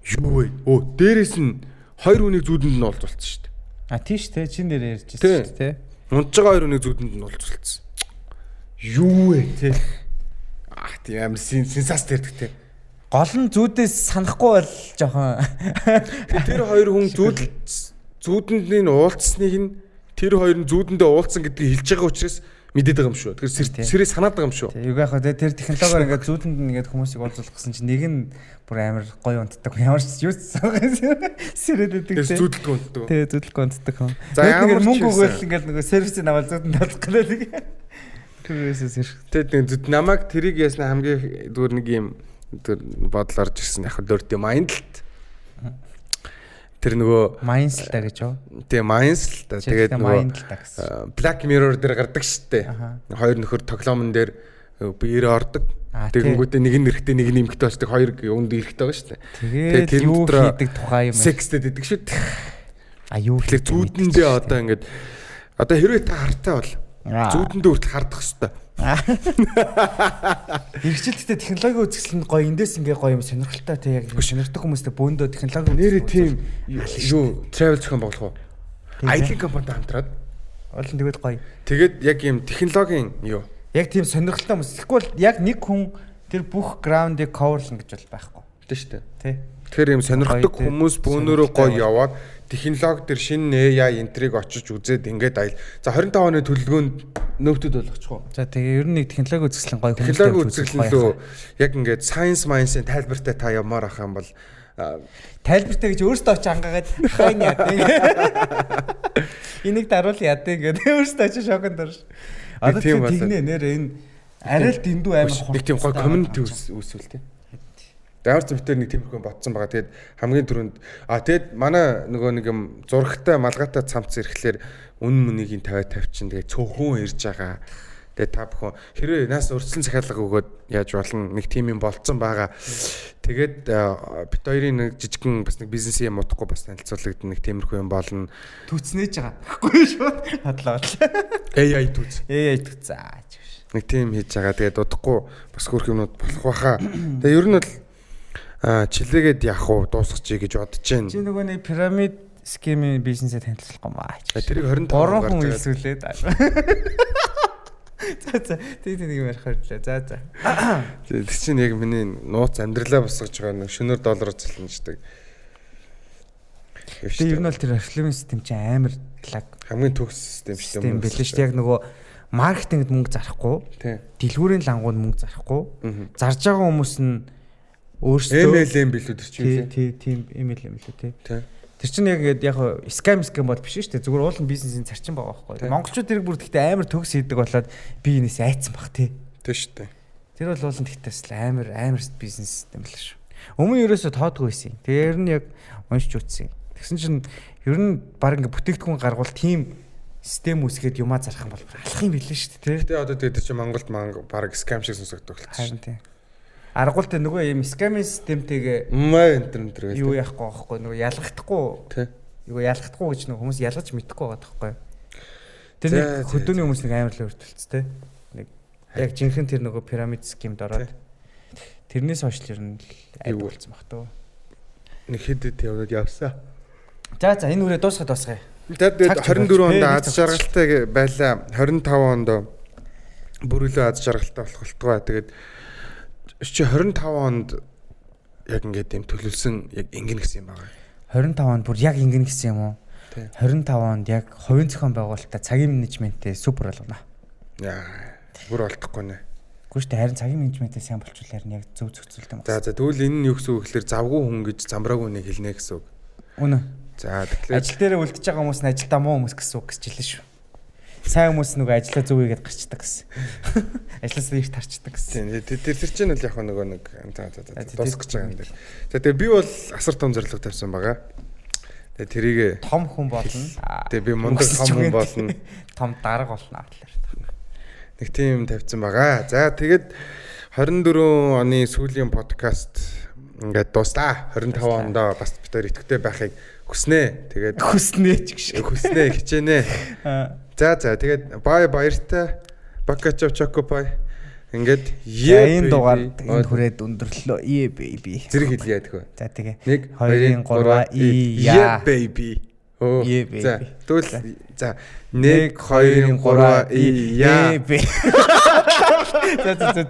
юу вэ? Дээрээс нь хоёр үнийг зүүдэнд нь олж болцсон шүү дээ. Тийш те чин дээр ярьж байсан шүү дээ. Унж байгаа хоёр үнийг зүүдэнд нь олж болцсон. Юу вэ те? Тийм амар сенсац тэрдэг те. Гол нь зүүдээс санахгүй бол жоохон тэр хоёр хүн зүүдэнд нь уулзсныг нь тэр хоёр нь зүүдэндээ уулзсан гэдгийг хэлж байгаа учраас мэдээд байгаа юм шүү. Тэгэхээр сэрээ санаад байгаа юм шүү. Юу яах вэ? Тэр технологиор ингээд зүүдэнд нь ингээд хүмүүсийг уулзуулах гэсэн чинь нэг нь бүр амар гоё унтдаг. Ямар ч юу сэрээд өгдөг. Тэр зүүдлэг унтдаг. Тэгээ зүүдлэг унтдаг юм. За ямар мөнгө өгөөл ингээд нөгөө сервисийн аваад зүүдэнд тавьчих гэлээ. Тэрээс сэр. Тэгээд намайг тэрийг ясна хамгийн зүгээр нэг юм бодол орж ирсэн. Яг л майнд л тэр нөгөө Mindslta гэж юу? Тэгээ Mindslta. Тэгээд нөгөө Black Mirror дээр гардаг штэ. Хоёр нөхөр тоглоомн дээр биеэр ордог. Тэгэнгүүтээ нэг нь эрэхтэй нэг нь эмэгтэй болдог. Хоёр өнд эрэхтэй байгаа штэ. Тэгээд тэр юу хийдэг тухай юм. Секстэй гэдэг шүү дээ. Юу тэгэхээр зүүдэндээ одоо ингээд одоо хэрвээ та хартай бол зүүдэндээ хүртэл хардах хэвээр. Иргэжилттэй технологийн үзэсгэлэн гоё эндээс ингээ гоё юм сонирхолтой те яг сонирхдаг хүмүүстэй бөөндөө технологи нэрээ тийм юу travel зохион байгуулах уу? IT компанитай хамтраад олон тэгээд гоё. Тэгээд яг юм технологийн юу? Яг тийм сонирхолтой хүмүүс. Тэгвэл яг нэг хүн тэр бүх ground-ыг coverлно гэж бол байхгүй. Тийм шүү дээ. Тэ. Тэгэхээр юм сонирхдаг хүмүүс бөөнөрөө гоё яваад технологи төр шинэ AI энтриг очиж үзээд ингээд айл. За 25 оны төлөвлөгөөнд нөвдөд болгочих уу. За тэгээ ер нь нэг технологи үзэсгэлэн гоё хүмүүс технологи үзэсгэлэн лөө яг ингээд science mind-ийн тайлбартай та явмаар ах юм бол тайлбартай гэж өөрөөсөө очиж ангаагаад хайн яа. Энийг даруул яа гэдэг өөрөөсөө очиж шоконд орш. Одоо тэгнэ нэр энэ арай л дэндүү амар хурд. Нэг тийм гоё community үүсвэл тээ. Ямар ч зэмтэр нэг тиймэрхүү ботсон байгаа. Тэгээд хамгийн түрүүнд тэгэд манай нөгөө нэг юм зурагтай малгайтай цамц ирэхлээр үнэн мөнийгийн тавьчин тэгээд цөөхөн ирж байгаа. Тэгээд та бүхэн хэрвээ нас урьдчилан захиалга өгөөд яаж болно нэг тим юм болцсон байгаа. Тэгээд бит хоёрын нэг жижигхэн бас нэг бизнесийн юм утгагүй бас танилцуулагдсан нэг тиймэрхүү юм болно. Түүцнээж байгаа. Баггүй шүү. Хадлаа. AI түүц. AI түүц. Нэг тим хийж байгаа. Тэгээд удахгүй бас хөрх юмнууд болох байхаа. Тэгээд ер нь бол чилээгээд явах уу дуусгачих гэж бодож байна. Чи нөгөө нэг пирамид схемийн бизнесээ танилцуулах юм аа. Тэрийг 25 3 хүн илсүүлээд. За тийм нэг юм ярих хэвлээ. За. Тэр чинь яг миний нууц амьдралаа босгож байгаа нэг шөнөөр доллараар цалинждаг. Тэгээ ер нь бол тэр Oriflame систем чинь амар лаг хамгийн төгс систем шүү дээ. Бэлээ шүү дээ. Яг нөгөө маркетингд мөнгө зарахгүй. Дэлгүүрийн лангууд мөнгө зарахгүй. Зарж байгаа хүмүүс нь өөрсдөө MLM билүү тэр чинь тийм MLM билүү тий. Тэр чинь яг скам бол биш шүү дээ. Зүгээр уулын бизнесийн зарчим байгаа байхгүй. Монголчууд тэрийг бүр гэхдээ амар төгс хийдэг болоод би энэс айцсан баг тий. Тийм шүү дээ. Тэр бол уулын тэгтээс амар бизнес систем л шүү. Өмнө ерөөсө тоодгүй байсан. Тэр нь яг уншиж үтсэн. Тэгсэн чинь ер нь баг ингээ бүтээгдэхүүн гаргуул тийм систем үсгээд юмаа зарах юм бол алах юм билээ шүү дээ. Гэтэ одоо тэгээд чи Монголд баг скам шиг сонсогддог болчихсон. Харин тийм. Аргуул тэ нөгөө юм скамын системтэйгээ энэ юу яахгүй байхгүй нөгөө ялгахдахгүй. Тий. Юу ялгахдахгүй гэж нөгөө хүмүүс ялгаж мэдэхгүй байгаа байхгүй. Тэр нэг хөдөөний хүмүүс нэг амар л өртөлцтэй. Нэг яг жинхэнэ тэр нөгөө пирамид схемд ороод тэрнээс хойш л ер нь айд болсон баг төө. Нэг хэд яваад явсаа. За энэ үрээ дуусгая. Тэгээд 24 онд аз жаргалтай байлаа. 25 онд бүрэлээ аз жаргалтай болох болтугай. Тэгээд чи 25 онд яг ингээд юм төлөвлөсөн яг ингэн гэсэн юм байгаа. 25 онд бүр яг ингэн гэсэн юм уу? 25 онд яг хувийн зохион байгуулалтаа цагийн менежментээ супер болгоно. Яа, бүр олдохгүй нэ. Үгүй шүү дээ, харин цагийн менежментээ сайн болчихлоор нь яг зөв зохицуулт юм байна. За тэгвэл энэ нь юу гэсэн үг гэхээр завгүй хүн гэж замбраагүй нэг хэлнэ гэсэн үг. Үнэ. За тэгэхээр ажил дээр үлдчихэж байгаа хүмүүс нь ажилдаа муу хүмүүс гэсэн үг гэж хэлсэн шүү. Сайн хүмүүс нөгөө ажиллаа зөв хийгээд гарчдаг гэсэн. Ажилласаа их тарчдаг гэсэн. Тэр чинь л яг нөгөө нэг дуусгаж байгаа юм дээр. За тэгээ би бол асар том зорилго тавьсан байгаа. Тэгээ тэрийг том хүн болно. Тэгээ би мундаг том хүн болно. Том дарга болно атлаар. Нэг тийм тавьсан байгаа. За тэгээд 24 оны сүүлийн подкаст ингээд дуустаа. 25 ондоо бас бид хоёр идэвхтэй байхыг хүснэ. Тэгээд хүснэ ч гэж. Хүснэ хичээнэ. За тэгээд баяртай. Бакачо чокопай. Ингээд энэ дугаар энэ хүрээд өндөрлөө. Baby. Зэрэг хэлье яах вэ? За тэгээ. 1 2 3 baby. За тэгвэл за 1 2 3 baby. За